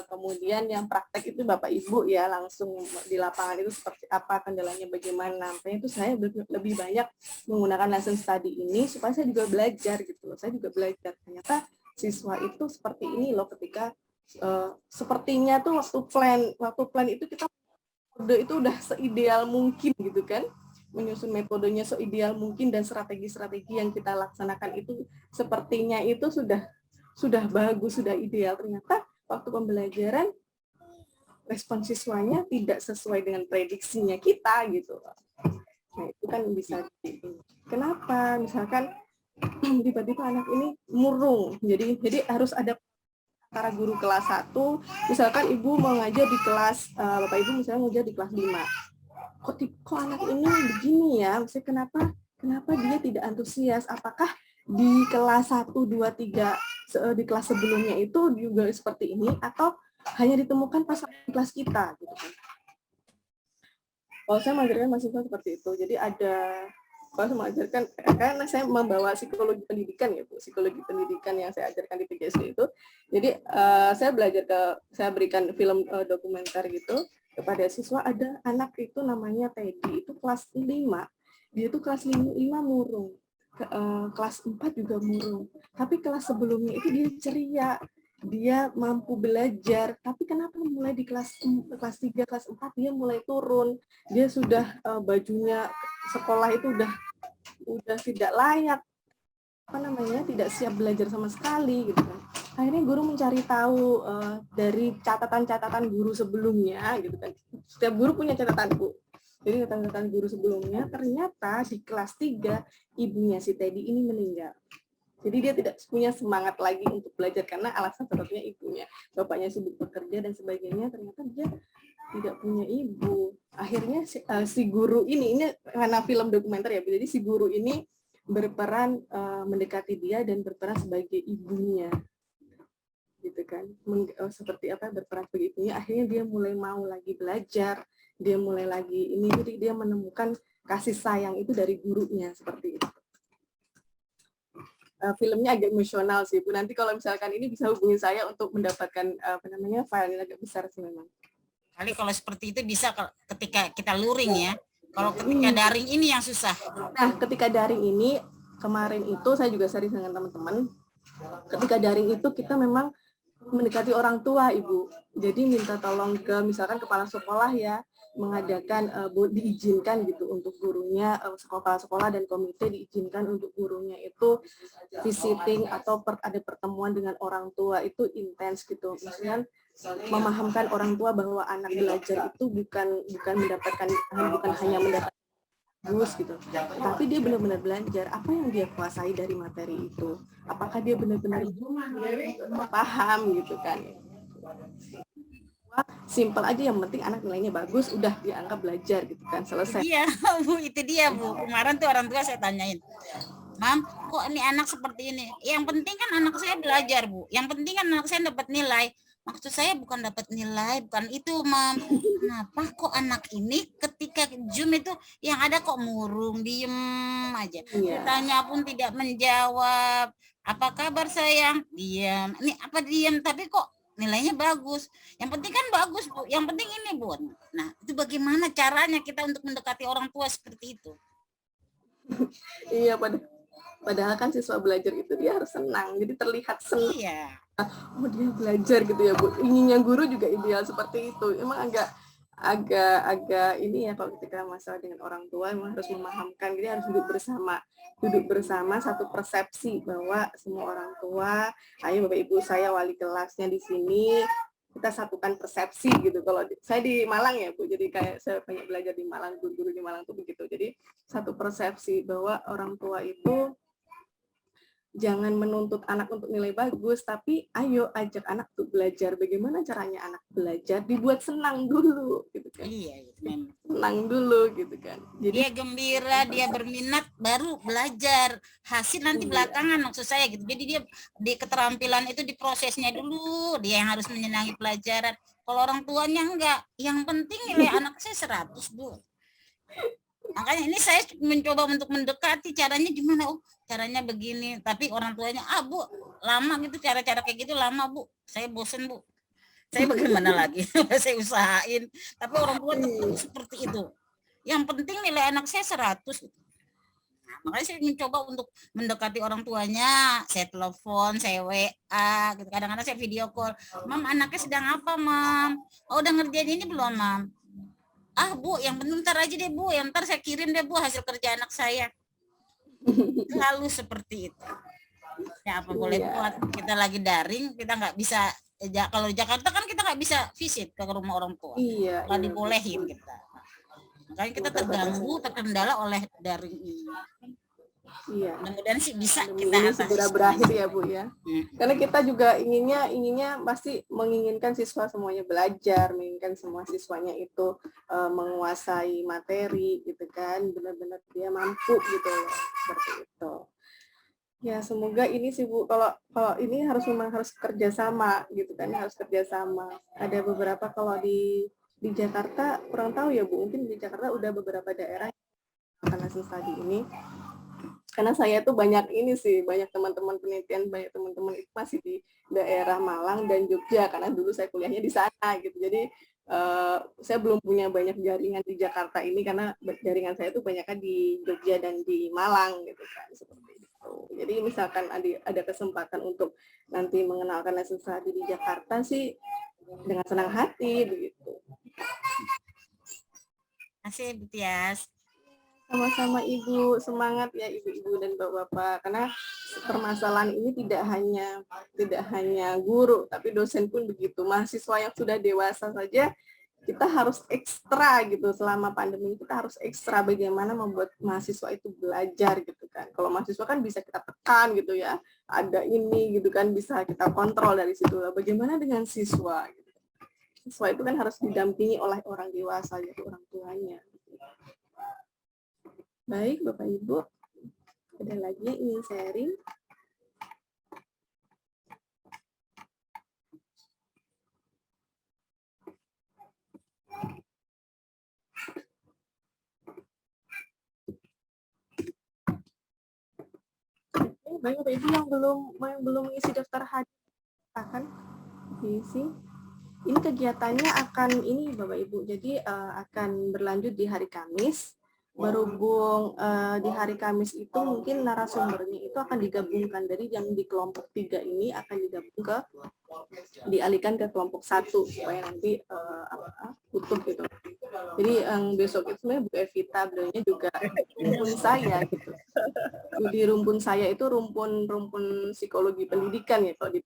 kemudian yang praktek itu Bapak Ibu ya, langsung di lapangan itu seperti apa, kendalanya bagaimana. Makanya itu saya lebih banyak menggunakan lesson study ini supaya saya juga belajar gitu loh. Saya juga belajar. Ternyata siswa itu seperti ini loh ketika sepertinya tuh waktu plan itu kita itu udah seideal mungkin gitu kan, menyusun metodenya seideal mungkin dan strategi-strategi yang kita laksanakan itu sepertinya itu sudah bagus, sudah ideal. Ternyata waktu pembelajaran respon siswanya tidak sesuai dengan prediksinya kita gitu. Nah, itu kan bisa kenapa misalkan tiba-tiba anak ini murung, jadi harus ada para guru kelas 1, misalkan Ibu mau ngajar di kelas, Bapak Ibu misalnya ngajar di kelas 5. Kok anak ini begini ya? Maksudnya kenapa dia tidak antusias? Apakah di kelas 1, 2, 3, di kelas sebelumnya itu juga seperti ini? Atau hanya ditemukan pas di kelas kita? Gitu kan. Kalau saya mengajarkan mahasiswa seperti itu, jadi kalau saya mengajarkan, karena saya membawa psikologi pendidikan ya Bu, psikologi pendidikan yang saya ajarkan di PGSD itu, jadi saya berikan film dokumenter gitu kepada siswa. Ada anak itu namanya Teddy, itu kelas 5, dia itu kelas 5 murung, kelas 4 juga murung, tapi kelas sebelumnya itu dia ceria, dia mampu belajar, tapi kenapa mulai di kelas 3, kelas 4 dia mulai turun, dia sudah bajunya sekolah itu udah tidak layak, tidak siap belajar sama sekali gitu kan. Akhirnya guru mencari tahu dari catatan-catatan guru sebelumnya gitu kan. Setiap guru punya catatan, Bu. Jadi catatan guru sebelumnya, ternyata di kelas 3 ibunya si Teddy ini meninggal. Jadi dia tidak punya semangat lagi untuk belajar karena alasan satunya ibunya. Bapaknya sibuk bekerja dan sebagainya, ternyata dia tidak punya ibu. Akhirnya si guru ini karena film dokumenter ya, jadi si guru ini berperan mendekati dia dan berperan sebagai ibunya. Gitu kan. Seperti apa berperan sebagai ibunya, akhirnya dia mulai mau lagi belajar, dia mulai lagi jadi dia menemukan kasih sayang itu dari gurunya seperti itu. Filmnya agak emosional sih Bu. Nanti kalau misalkan ini bisa hubungi saya untuk mendapatkan file yang agak besar sih memang. Kali kalau seperti itu bisa ketika kita luring ya. Kalau ketika daring ini yang susah. Nah, ketika daring ini kemarin itu saya juga sharing dengan teman-teman. Ketika daring itu kita memang mendekati orang tua, Ibu. Jadi minta tolong ke misalkan kepala sekolah ya, mengadakan diizinkan gitu untuk gurunya, kepala sekolah dan komite diizinkan untuk gurunya itu visiting atau ada pertemuan dengan orang tua itu intens gitu. Maksudnya memahamkan orang tua bahwa anak belajar itu bukan hanya mendapatkan bagus gitu, tapi dia benar-benar belajar apa yang dia kuasai dari materi itu, apakah dia benar-benar paham gitu kan. Simpel aja, yang penting anak nilainya bagus, udah dianggap belajar gitu kan, selesai. Iya Bu, itu dia Bu, kemarin tuh orang tua saya tanyain, Mam, kok ini anak seperti ini? Yang penting kan anak saya belajar Bu, yang penting kan anak saya dapat nilai. Maksud saya bukan dapat nilai, bukan itu Mam. Kenapa kok anak ini ketika Zoom itu yang ada kok murung, diem aja. Ditanya pun tidak menjawab. Apa kabar sayang? Diam. Ini apa diam? Tapi kok nilainya bagus. Yang penting kan bagus Bu. Yang penting ini Bu. Nah itu bagaimana caranya kita untuk mendekati orang tua seperti itu? Iya, padahal kan siswa belajar itu dia harus senang, jadi terlihat senang. Iya. Oh dia belajar gitu ya Bu. Inginnya guru juga ideal seperti itu. Emang agak ini ya, kalau ketika masalah dengan orang tua emang harus memahamkan, jadi harus duduk bersama satu persepsi bahwa semua orang tua, ayo Bapak Ibu saya wali kelasnya di sini, kita satukan persepsi gitu. Kalau saya di Malang ya Bu, jadi kayak saya banyak belajar di Malang, guru-guru di Malang tuh begitu. Jadi satu persepsi bahwa orang tua itu jangan menuntut anak untuk nilai bagus, tapi ayo ajak anak untuk belajar. Bagaimana caranya anak belajar? Dibuat senang dulu, gitu kan? Iya, memang. Senang dulu, gitu kan? Jadi dia gembira, dia berminat, baru belajar. Hasil nanti belakangan maksud saya gitu. Jadi dia di keterampilan itu diprosesnya dulu, dia yang harus menyenangi pelajaran. Kalau orang tuanya enggak, yang penting nilai anak saya 100 Bu. Makanya ini saya mencoba untuk mendekati, caranya gimana? Oh, caranya begini, tapi orang tuanya Bu lama gitu, cara-cara kayak gitu lama Bu, saya bosen Bu, saya bagaimana lagi. Saya usahain tapi orang tua tetap seperti itu, yang penting nilai anak saya 100. Nah, makanya saya mencoba untuk mendekati orang tuanya, saya telepon, saya WA gitu, kadang-kadang saya video call, Mam anaknya sedang apa Mam, oh udah ngerjain ini belum Mam, Bu yang penting ntar aja deh Bu, yang ntar saya kirim deh Bu hasil kerja anak saya. Selalu seperti itu ya, apa boleh buat, kita lagi daring, kita nggak bisa kalau di Jakarta kan kita nggak bisa visit ke rumah orang tua, nggak dibolehin kita, makanya kita terganggu, terkendala oleh daring ini. Iya. Mudah-mudahan sih bisa kita ini segera berakhir ya Bu ya. Karena kita juga inginnya pasti menginginkan siswa semuanya belajar, menginginkan semua siswanya itu menguasai materi gitu kan, benar-benar dia mampu gitu ya, seperti itu. Ya semoga ini sih Bu, kalau ini memang harus kerjasama gitu kan, harus kerjasama. Ada beberapa kalau di Di Jakarta kurang tahu ya Bu, mungkin di Jakarta udah beberapa daerah yang lesson study ini. Karena saya tuh banyak ini sih, banyak teman-teman penelitian, banyak teman-teman itu masih di daerah Malang dan Jogja, karena dulu saya kuliahnya di sana gitu. Jadi saya belum punya banyak jaringan di Jakarta ini, karena jaringan saya tuh banyaknya di Jogja dan di Malang gitu kan, seperti itu. Jadi misalkan ada kesempatan untuk nanti mengenalkan lesson study di Jakarta sih dengan senang hati begitu. Masih Bu Tias. Sama-sama Ibu, semangat ya Ibu-ibu dan Bapak-bapak, karena permasalahan ini tidak hanya guru, tapi dosen pun begitu. Mahasiswa yang sudah dewasa saja kita harus ekstra gitu, selama pandemi kita harus ekstra bagaimana membuat mahasiswa itu belajar gitu kan. Kalau mahasiswa kan bisa kita tekan gitu ya, ada ini gitu kan, bisa kita kontrol dari situ. Bagaimana dengan siswa? Siswa itu kan harus didampingi oleh orang dewasa, yaitu orang tuanya. Baik, Bapak Ibu, ada lagi yang ingin sharing? Baik, Bapak Ibu yang belum mengisi daftar hadir, akan diisi. Ini kegiatannya akan Bapak Ibu. Jadi akan berlanjut di hari Kamis. Berhubung di hari Kamis itu mungkin narasumbernya itu akan digabungkan dari yang di kelompok 3 ini akan dialihkan ke kelompok 1 supaya nanti tutup gitu. Jadi besok itu sebenarnya Bu Evita beliaunya juga rumpun saya gitu. Di rumpun saya itu rumpun psikologi pendidikan ya, kalau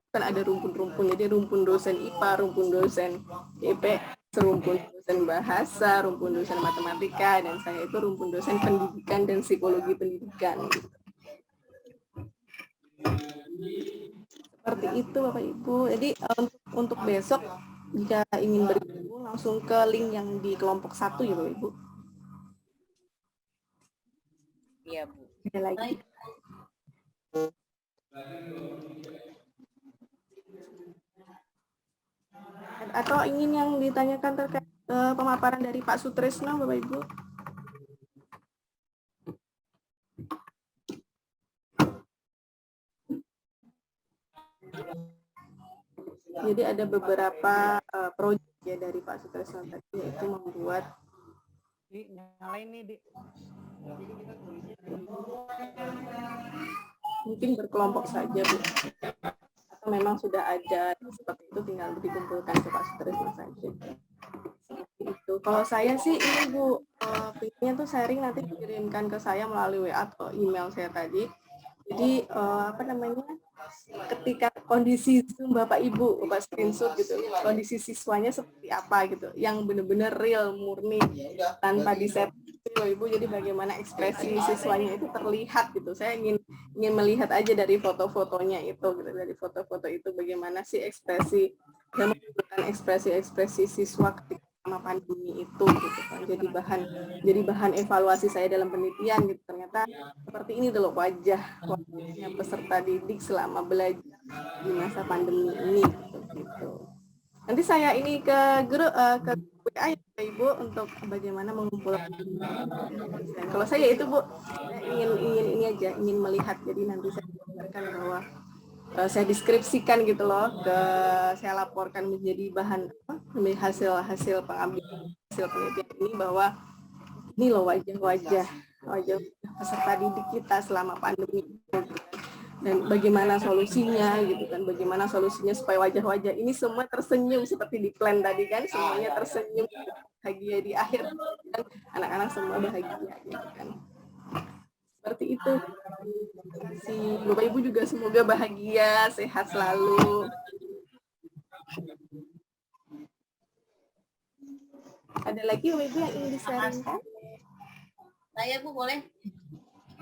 kan ada rumpun-rumpun, jadi rumpun dosen IPA, rumpun dosen IPS, rumpun dosen bahasa, rumpun dosen matematika, dan saya itu rumpun dosen pendidikan dan psikologi pendidikan. Seperti itu Bapak Ibu. Jadi untuk besok jika ingin bergabung langsung ke link yang di kelompok 1 ya Bapak Ibu. Iya Bu. Ada lagi. Atau ingin yang ditanyakan terkait pemaparan dari Pak Sutrisno, Bapak Ibu? Jadi ada beberapa proyek ya dari Pak Sutrisno tadi, yaitu membuat nyalain nih, Dik. mungkin berkelompok saja, Bu. Atau memang sudah ada seperti itu, tinggal dikumpulkan ke Pak Sutrisno saja. Itu. Kalau saya sih ini Bu, linknya tuh sharing nanti dikirimkan ke saya melalui WA atau email saya tadi. Jadi ketika kondisi Zoom Bapak Ibu, Bapak screenshot gitu, kondisi siswanya seperti apa gitu, yang benar-benar real, murni, tanpa di-set Bapak Ibu, jadi bagaimana ekspresi siswanya itu terlihat gitu. Saya ingin melihat aja dari foto-fotonya itu gitu, dari foto-foto itu bagaimana sih ekspresi yang menunjukkan ekspresi siswa ketika sama pandemi itu gitu kan. Jadi bahan evaluasi saya dalam penelitian gitu, ternyata seperti ini dulu wajahnya peserta didik selama belajar di masa pandemi ini gitu. Nanti saya ini ke grup ke WA ya Ibu untuk bagaimana mengumpulkan. Kalau saya itu Bu, saya ingin melihat, jadi nanti saya gambarkan bahwa saya deskripsikan gitu loh, saya laporkan menjadi bahan hasil pengambilan hasil penelitian ini, bahwa ini loh wajah peserta didik kita selama pandemi dan bagaimana solusinya gitu kan, bagaimana solusinya supaya wajah-wajah ini semua tersenyum seperti di plan tadi kan, semuanya tersenyum bahagia di akhir dan anak-anak semua bahagia gitu kan. Seperti itu. Si Bapak Ibu juga semoga bahagia, sehat selalu. Ada lagi Bapak Ibu yang ingin di-sharingkan? Saya Bu boleh?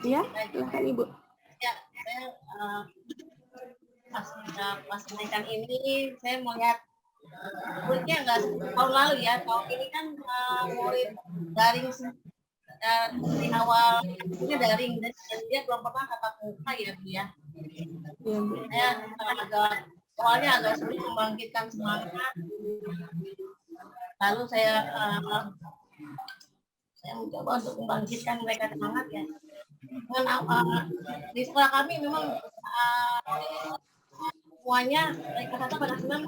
Iya, silakan Ibu. Ya, saya pas kenaikan ini saya mau lihat muridnya nggak tahun lalu ya, tahun ini kan murid daring dari awal ini daring dan dia belum pernah tatap muka ya Bu ya. Iya Bu. Saya awalnya agak sulit membangkitkan semangat lalu saya mencoba untuk membangkitkan mereka semangat ya. Di sekolah kami memang semuanya dari kelas 1 pada 9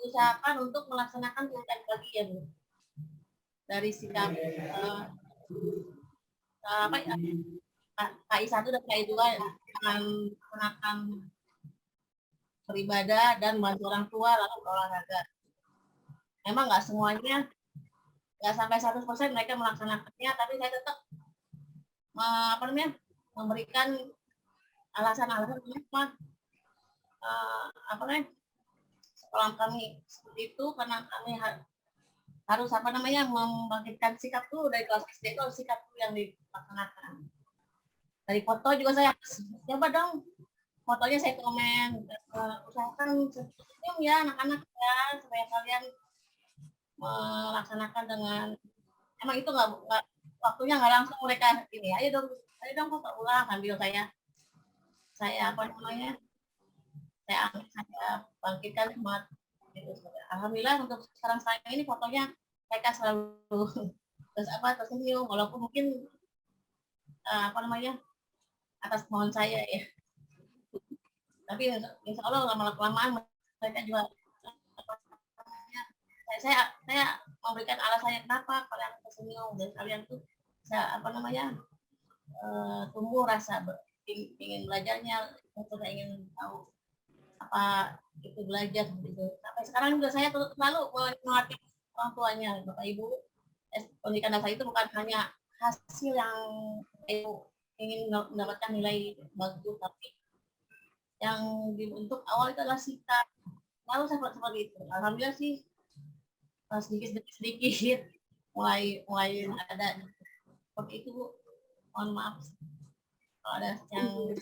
usahakan untuk melaksanakan tugas pagi ya Bu. Dari sikap KI 1 dan KI 2 dengan melaksanakan beribadah dan bantu orang tua lalu olahraga. Memang nggak semuanya, nggak sampai 100% mereka melaksanakannya, tapi saya tetap memberikan alasan-alasan kenapa sekolah kami seperti itu, karena kami harus membangkitkan sikap dulu dari kelas SD itu, sikap dulu yang dilaksanakan. Dari foto juga saya coba dong, fotonya saya komen, usahakan senyum ya anak-anak ya, supaya kalian melaksanakan dengan, emang itu nggak waktunya nggak langsung mereka ini, ayo dong foto ulang sambil saya saya bangkitkan semangat gitu. Alhamdulillah untuk sekarang saya ini fotonya mereka selalu tersenyum, walaupun mungkin atas mohon saya ya. Tapi insya Allah lama-kelamaan mereka juga saya memberikan alasannya kenapa kalian tersenyum dan kalian tuh bisa tumbuh rasa ingin belajarnya, untuk ingin tahu apa itu belajar gitu. Sampai sekarang juga saya selalu melatih orang tuanya, Bapak Ibu, pendidikan dasar itu bukan hanya hasil yang Ibu ingin mendapatkan nilai bagus, tapi yang dibentuk awal itu adalah sikap. Lalu seperti itu. Alhamdulillah sih sedikit mulai ada seperti itu Bu. Mohon maaf kalau ada yang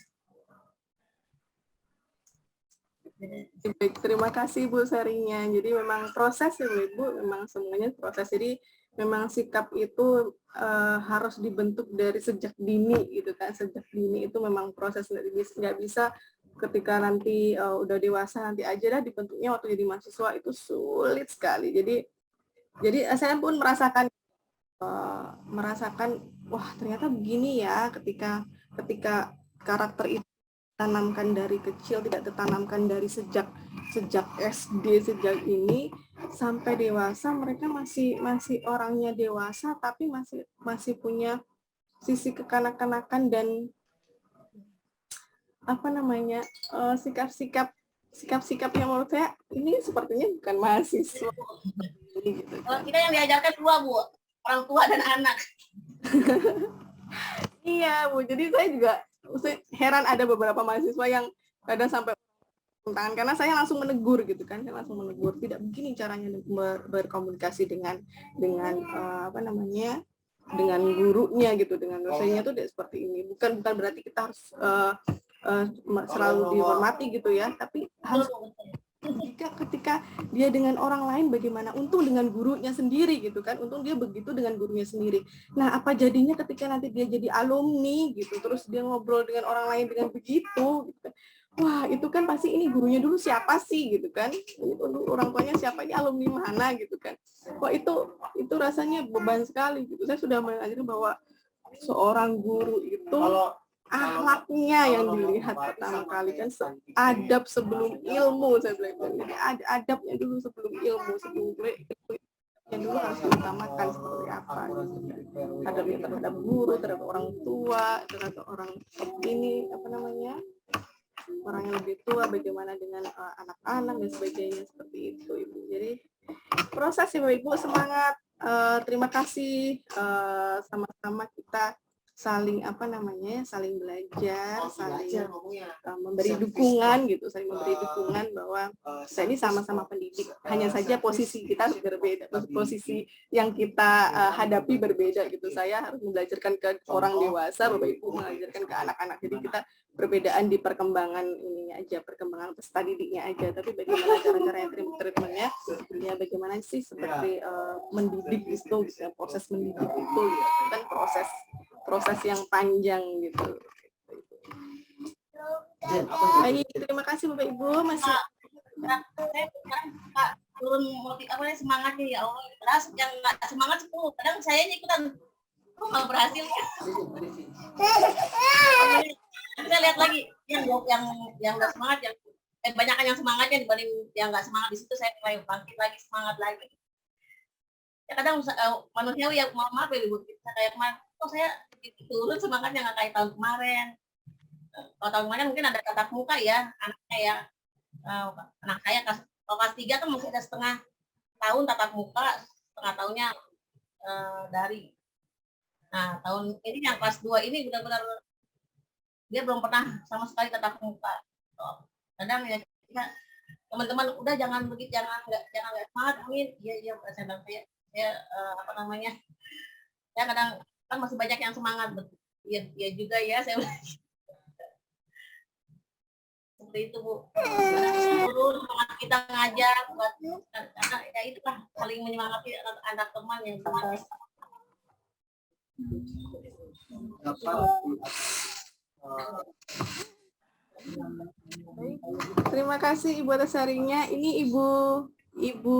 baik. Terima kasih Bu sharingnya. Jadi memang proses ya Bu Ibu, memang semuanya proses. Jadi memang sikap itu harus dibentuk dari sejak dini gitu kan. Sejak dini itu memang proses, nggak bisa ketika nanti udah dewasa nanti aja dah dibentuknya waktu jadi mahasiswa, itu sulit sekali. Jadi saya pun merasakan wah ternyata begini ya, ketika karakter itu ditanamkan dari kecil, tidak ditanamkan dari sejak SD, sejak ini sampai dewasa, mereka masih orangnya dewasa tapi masih punya sisi kekanak-kanakan dan sikap-sikap yang menurut saya ini sepertinya bukan mahasiswa. Gitu. Kalau kita yang diajarkan dua Bu, orang tua dan anak. Iya Bu, jadi saya juga heran ada beberapa mahasiswa yang kadang sampai tangan, karena saya langsung menegur gitu kan, tidak begini caranya berkomunikasi dengan dengan gurunya gitu, dengan dosennya tuh tidak seperti ini. Bukan berarti kita harus selalu dihormati gitu ya, tapi harus ketika dia dengan orang lain bagaimana, untung dengan gurunya sendiri gitu kan, untung dia begitu dengan gurunya sendiri. Nah apa jadinya ketika nanti dia jadi alumni gitu, terus dia ngobrol dengan orang lain dengan begitu gitu. Wah itu kan pasti ini gurunya dulu siapa sih gitu kan, orang tuanya siapa, ini alumni mana gitu kan. Wah itu rasanya beban sekali gitu. Saya sudah mengajari bahwa seorang guru itu akhlaknya yang dilihat pertama kali kan, adab sebelum ilmu, saya bilang. Jadi adabnya dulu sebelum ilmu, yang dulu harus diutamakan seperti apa gitu. Adabnya terhadap guru, terhadap orang tua, terhadap orang ini orang yang lebih tua, bagaimana dengan anak-anak dan sebagainya, seperti itu Ibu. Jadi proses ya Ibu, semangat, terima kasih, sama-sama kita saling saling belajar, saling memberi dukungan gitu, saling memberi dukungan bahwa saya ini sama-sama pendidik, hanya saja posisi kita berbeda, posisi yang kita hadapi berbeda gitu. Saya harus membelajarkan ke orang dewasa, Bapak Ibu mengajarkan ke anak-anak, jadi kita perbedaan di perkembangan ininya aja, perkembangan peserta didiknya aja, tapi bagaimana cara-caranya treatmentnya, ya bagaimana sih seperti mendidik itu, proses mendidik itu kan proses yang panjang gitu. Baik, terima kasih Bapak Ibu. Masih Saya sekarang Pak turun semangatnya ya Allah. Padahal yang nggak semangat 10, kadang saya ikutan kok nggak berhasil ya. Saya lihat lagi yang nggak semangat, yang banyakan yang semangatnya dibanding yang nggak semangat. Di situ saya mulai bangkit lagi, semangat lagi. Ya kadang manusiawi ya, maaf ya ibu, kita kayak kemarin kok saya turun semangatnya nggak kayak tahun kemarin. Kalau tahun kemarin mungkin ada tatap muka ya, anaknya ya, anak saya kelas 3 kan masih ada setengah tahun tatap muka, setengah tahunnya daring. Nah tahun ini yang kelas 2 ini benar-benar dia belum pernah sama sekali tatap muka. Kadang ya teman-teman udah jangan begitu, jangan nggak semangat, amin. Iya saya apa namanya, ya kadang kan masih banyak yang semangat, iya juga ya saya seperti itu Bu. Turun semangat kita ngajar buat anak, ya itu lah saling menyemangati anak teman yang semangat. Baik. Terima kasih Ibu atas sharingnya. Ini Ibu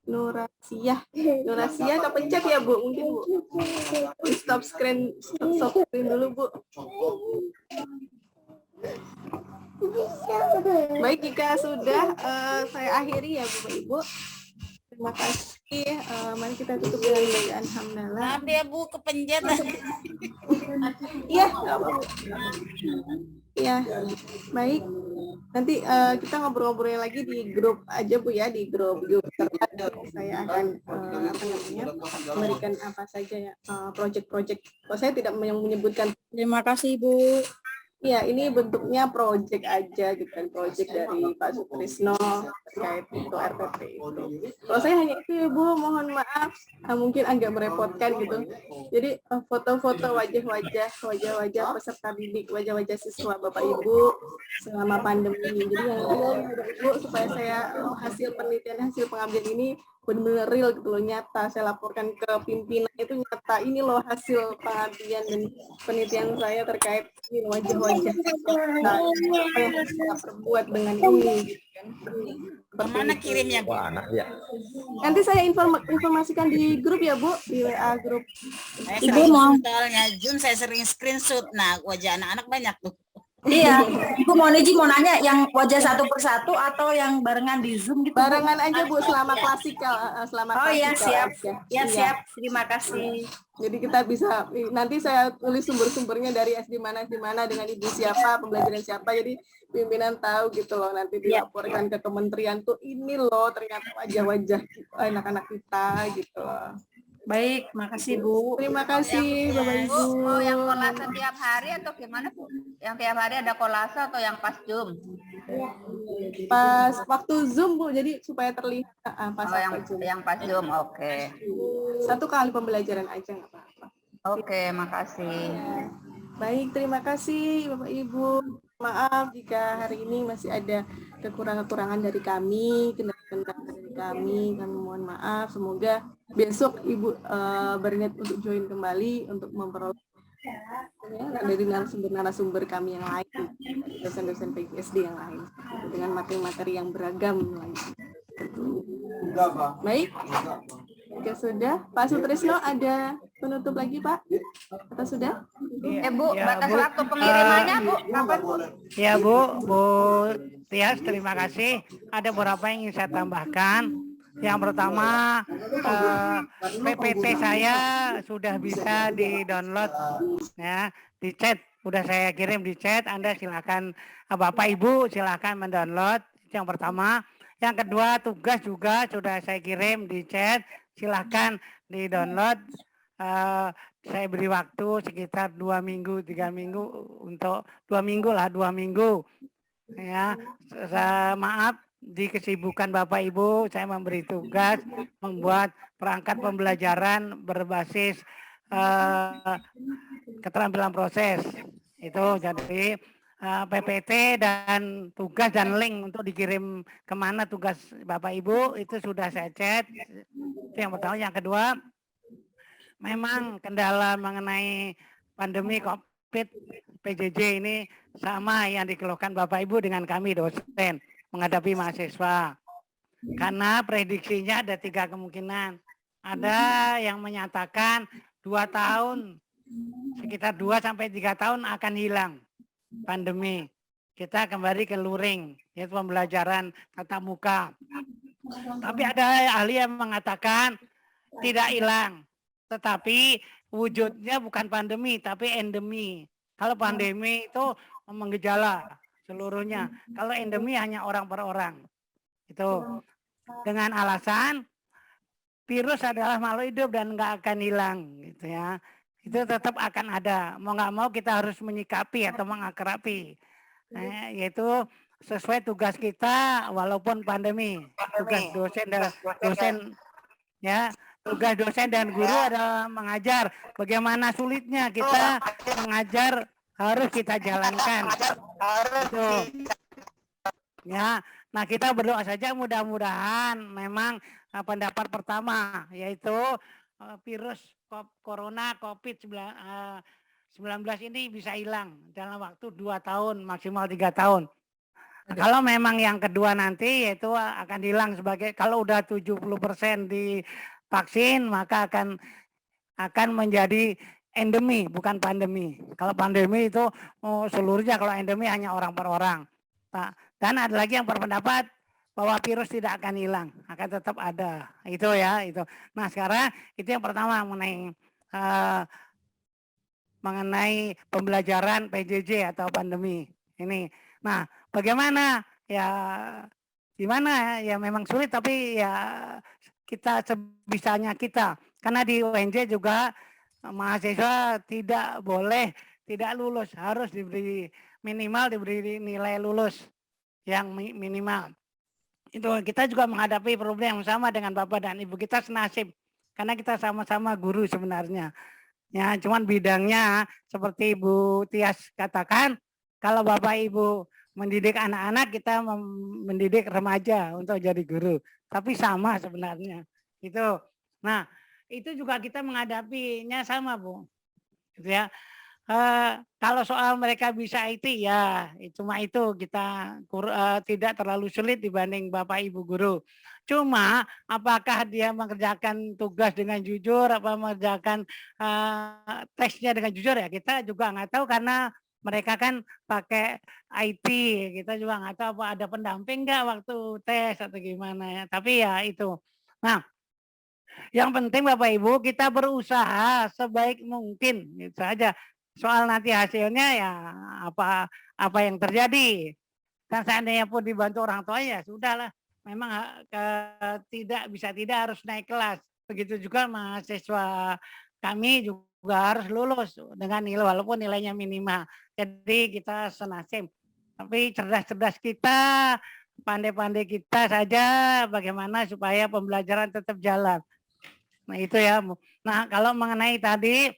Nurasia kepencet ya Bu, mungkin Bu. Stop screen dulu Bu. Baik, jika sudah saya akhiri ya Bapak Ibu. Terima kasih. Mari kita tutup dengan bacaan hamdalah. Maaf ya Bu, kepencet. Iya, iya. Baik. Nanti kita ngobrol-ngobrolnya lagi di grup aja Bu ya, di grup terdekat. Saya akan memberikan apa saja ya project-project. Kalau saya tidak menyebutkan. Terima kasih Bu. Ya, ini bentuknya project aja gitu kan, project dari Pak Sutrisno terkait itu RPP itu. Kalau saya hanya itu ya Bu, mohon maaf, mungkin agak merepotkan gitu. Jadi foto-foto wajah-wajah peserta didik, wajah-wajah siswa Bapak Ibu selama pandemi. Jadi yang real Bapak Ibu, supaya saya hasil penelitian, hasil pengabdian ini benar-benar real gitu loh, nyata. Saya laporkan ke pimpinan itu nyata, ini loh hasil pengabdian dan penelitian saya terkait ini wajah-wajah apa yang saya perbuat dengan ini gitu kan. Kemana kirimnya Bu? Wah, anak ya. Nanti saya informasikan di grup ya Bu, di WA grup. Saya Ibu sering mau- soalnya Jun saya sering screenshot. Nah, wajah anak-anak banyak tuh. Iya, Ibu mau nanya yang wajah satu persatu atau yang barengan di Zoom gitu? Bu? Barengan aja Bu, selama klasikal, Oh iya, klasikal siap. aja. Ya Iya. siap, terima kasih. Jadi kita bisa, nanti saya tulis sumber-sumbernya dari SD mana dengan ibu siapa, pembelajaran siapa, jadi pimpinan tahu gitu loh, nanti dilaporkan ke kementerian tuh ini loh ternyata wajah-wajah anak-anak kita gitu loh. Baik, makasih Bu. Terima kasih Bapak Ibu. Mau yang kolase tiap hari atau gimana Bu? Yang tiap hari ada kolase atau yang pas Zoom? Pas waktu Zoom Bu, jadi supaya terlihat pas Oh, waktu Zoom. yang pas Zoom, oke. Satu kali pembelajaran aja nggak apa-apa. Oke, makasih. Baik, terima kasih Bapak Ibu. Maaf jika hari ini masih ada kekurangan dari kami, kendala-kendala dari kami mohon maaf. Semoga besok Ibu berniat untuk join kembali untuk memperoleh dari narasumber kami yang lain, dosen-dosen PGSD yang lain, dengan materi-materi yang beragam lagi. Baik, jika sudah, Pak Sutrisno ada penutup lagi Pak? Atau sudah? Bu, Ya, batas Bu. waktu pengirimannya Bu, kapan Bu? Ya Bu Tias, terima kasih. Ada beberapa yang ingin saya tambahkan. Yang pertama, PPT saya sudah bisa di-download, ya, di chat. Udah saya kirim di chat. Anda silakan, Bapak Ibu silakan mendownload. Yang pertama. Yang kedua, tugas juga sudah saya kirim di chat. Silakan di-download. Saya beri waktu sekitar 2 minggu, 3 minggu untuk 2 minggu lah, 2 minggu. Ya, maaf di kesibukan Bapak Ibu, saya memberi tugas membuat perangkat pembelajaran berbasis keterampilan proses. Itu jadi PPT dan tugas dan link untuk dikirim kemana tugas Bapak Ibu itu sudah saya chat. Itu yang pertama. Yang kedua, memang kendala mengenai pandemi COVID PJJ ini sama yang dikeluhkan Bapak Ibu dengan kami dosen menghadapi mahasiswa. Karena prediksinya ada 3 kemungkinan. Ada yang menyatakan 2 tahun, sekitar 2 sampai 3 tahun akan hilang pandemi. Kita kembali ke luring, yaitu pembelajaran tatap muka. Tapi ada ahli yang mengatakan tidak hilang, tetapi wujudnya bukan pandemi, tapi endemi. Kalau pandemi itu menggejala seluruhnya. Kalau endemi hanya orang per orang. Itu dengan alasan virus adalah makhluk hidup dan nggak akan hilang, gitu ya. Itu tetap akan ada. Mau nggak mau kita harus menyikapi atau mengakrabi. Yaitu sesuai tugas kita walaupun pandemi. Tugas dosen ya. Tugas dosen dan guru adalah mengajar. Bagaimana sulitnya kita mengajar harus kita jalankan. Itu. Ya. Nah, kita berdoa saja mudah-mudahan memang pendapat pertama yaitu virus corona COVID-19 ini bisa hilang dalam waktu 2 tahun, maksimal 3 tahun. Kalau memang yang kedua nanti yaitu akan hilang sebagai, kalau udah 70% divaksin maka akan menjadi endemi bukan pandemi. Kalau pandemi itu seluruhnya, kalau endemi hanya orang per orang. Dan ada lagi yang berpendapat bahwa virus tidak akan hilang, akan tetap ada. Itu ya, itu. Nah, sekarang itu yang pertama mengenai pembelajaran PJJ atau pandemi ini. Nah, bagaimana? Ya gimana? Ya memang sulit, tapi ya kita sebisanya kita. Karena di UNJ juga mahasiswa tidak boleh tidak lulus, harus diberi nilai lulus yang minimal. Itu kita juga menghadapi problem yang sama dengan Bapak dan Ibu, kita senasib karena kita sama-sama guru sebenarnya. Ya, cuman bidangnya seperti Ibu Tias katakan, kalau Bapak Ibu mendidik anak-anak, kita mendidik remaja untuk jadi guru. Tapi sama sebenarnya. Itu. Nah, itu juga kita menghadapinya sama, Bu. Gitu ya. Kalau soal mereka bisa IT ya cuma itu kita tidak terlalu sulit dibanding Bapak Ibu guru. Cuma apakah dia mengerjakan tugas dengan jujur, apa mengerjakan tesnya dengan jujur, ya kita juga nggak tahu karena mereka kan pakai IT. Kita juga nggak tahu apa ada pendamping nggak waktu tes atau gimana ya. Tapi ya itu. Nah, yang penting Bapak Ibu kita berusaha sebaik mungkin, gitu saja. Soal nanti hasilnya ya apa yang terjadi. Dan seandainya pun dibantu orang tua ya sudahlah. Memang tidak harus naik kelas. Begitu juga mahasiswa kami juga harus lulus dengan nilai walaupun nilainya minimal. Jadi kita senasib. Tapi cerdas-cerdas kita, pandai-pandai kita saja bagaimana supaya pembelajaran tetap jalan. Nah itu ya. Nah kalau mengenai tadi,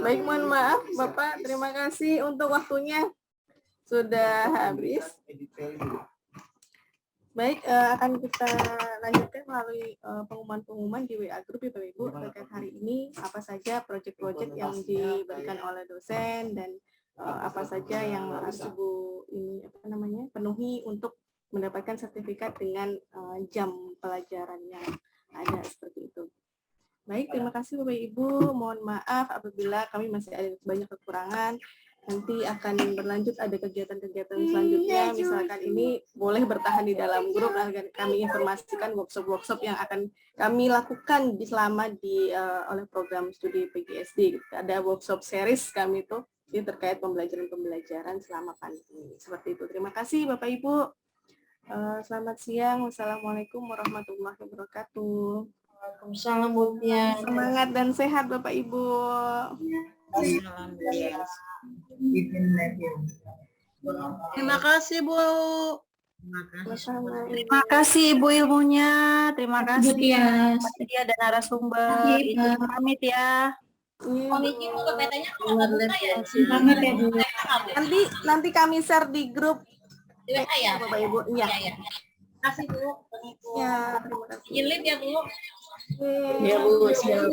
baik, mohon maaf Bapak, terima kasih untuk waktunya. Sudah habis. Baik, akan kita lanjutkan melalui pengumuman-pengumuman di WA Group Bapak Ibu terkait hari ini, apa saja proyek-proyek yang diberikan oleh dosen dan apa saja yang harus Ibu penuhi untuk mendapatkan sertifikat dengan jam pelajaran yang ada seperti itu. Baik, terima kasih Bapak Ibu. Mohon maaf apabila kami masih ada banyak kekurangan. Nanti akan berlanjut ada kegiatan-kegiatan selanjutnya. Misalkan ini boleh bertahan di dalam grup agar kami informasikan workshop-workshop yang akan kami lakukan selama oleh program studi PGSD. Ada workshop series kami itu terkait pembelajaran selama pandemi. Seperti itu. Terima kasih Bapak Ibu. Selamat siang. Wassalamualaikum warahmatullahi wabarakatuh. Waalaikumsalam, Bu Tia. Semangat dan sehat Bapak Ibu. Terima kasih, Bu. Terima kasih Ibu ilmunya. Terima kasih Pak Tia dan narasumber. Ibu pamit ya. Komisi untuk PT-nya kalau nggak buka ya? Semangat ya Bu. Nanti kami share di grup Di WA ya? Bapak Ibu. Iya. Iya. Kasih Bu. Ya, terima kasih. Izin ya Bu. Ya Bu, siap.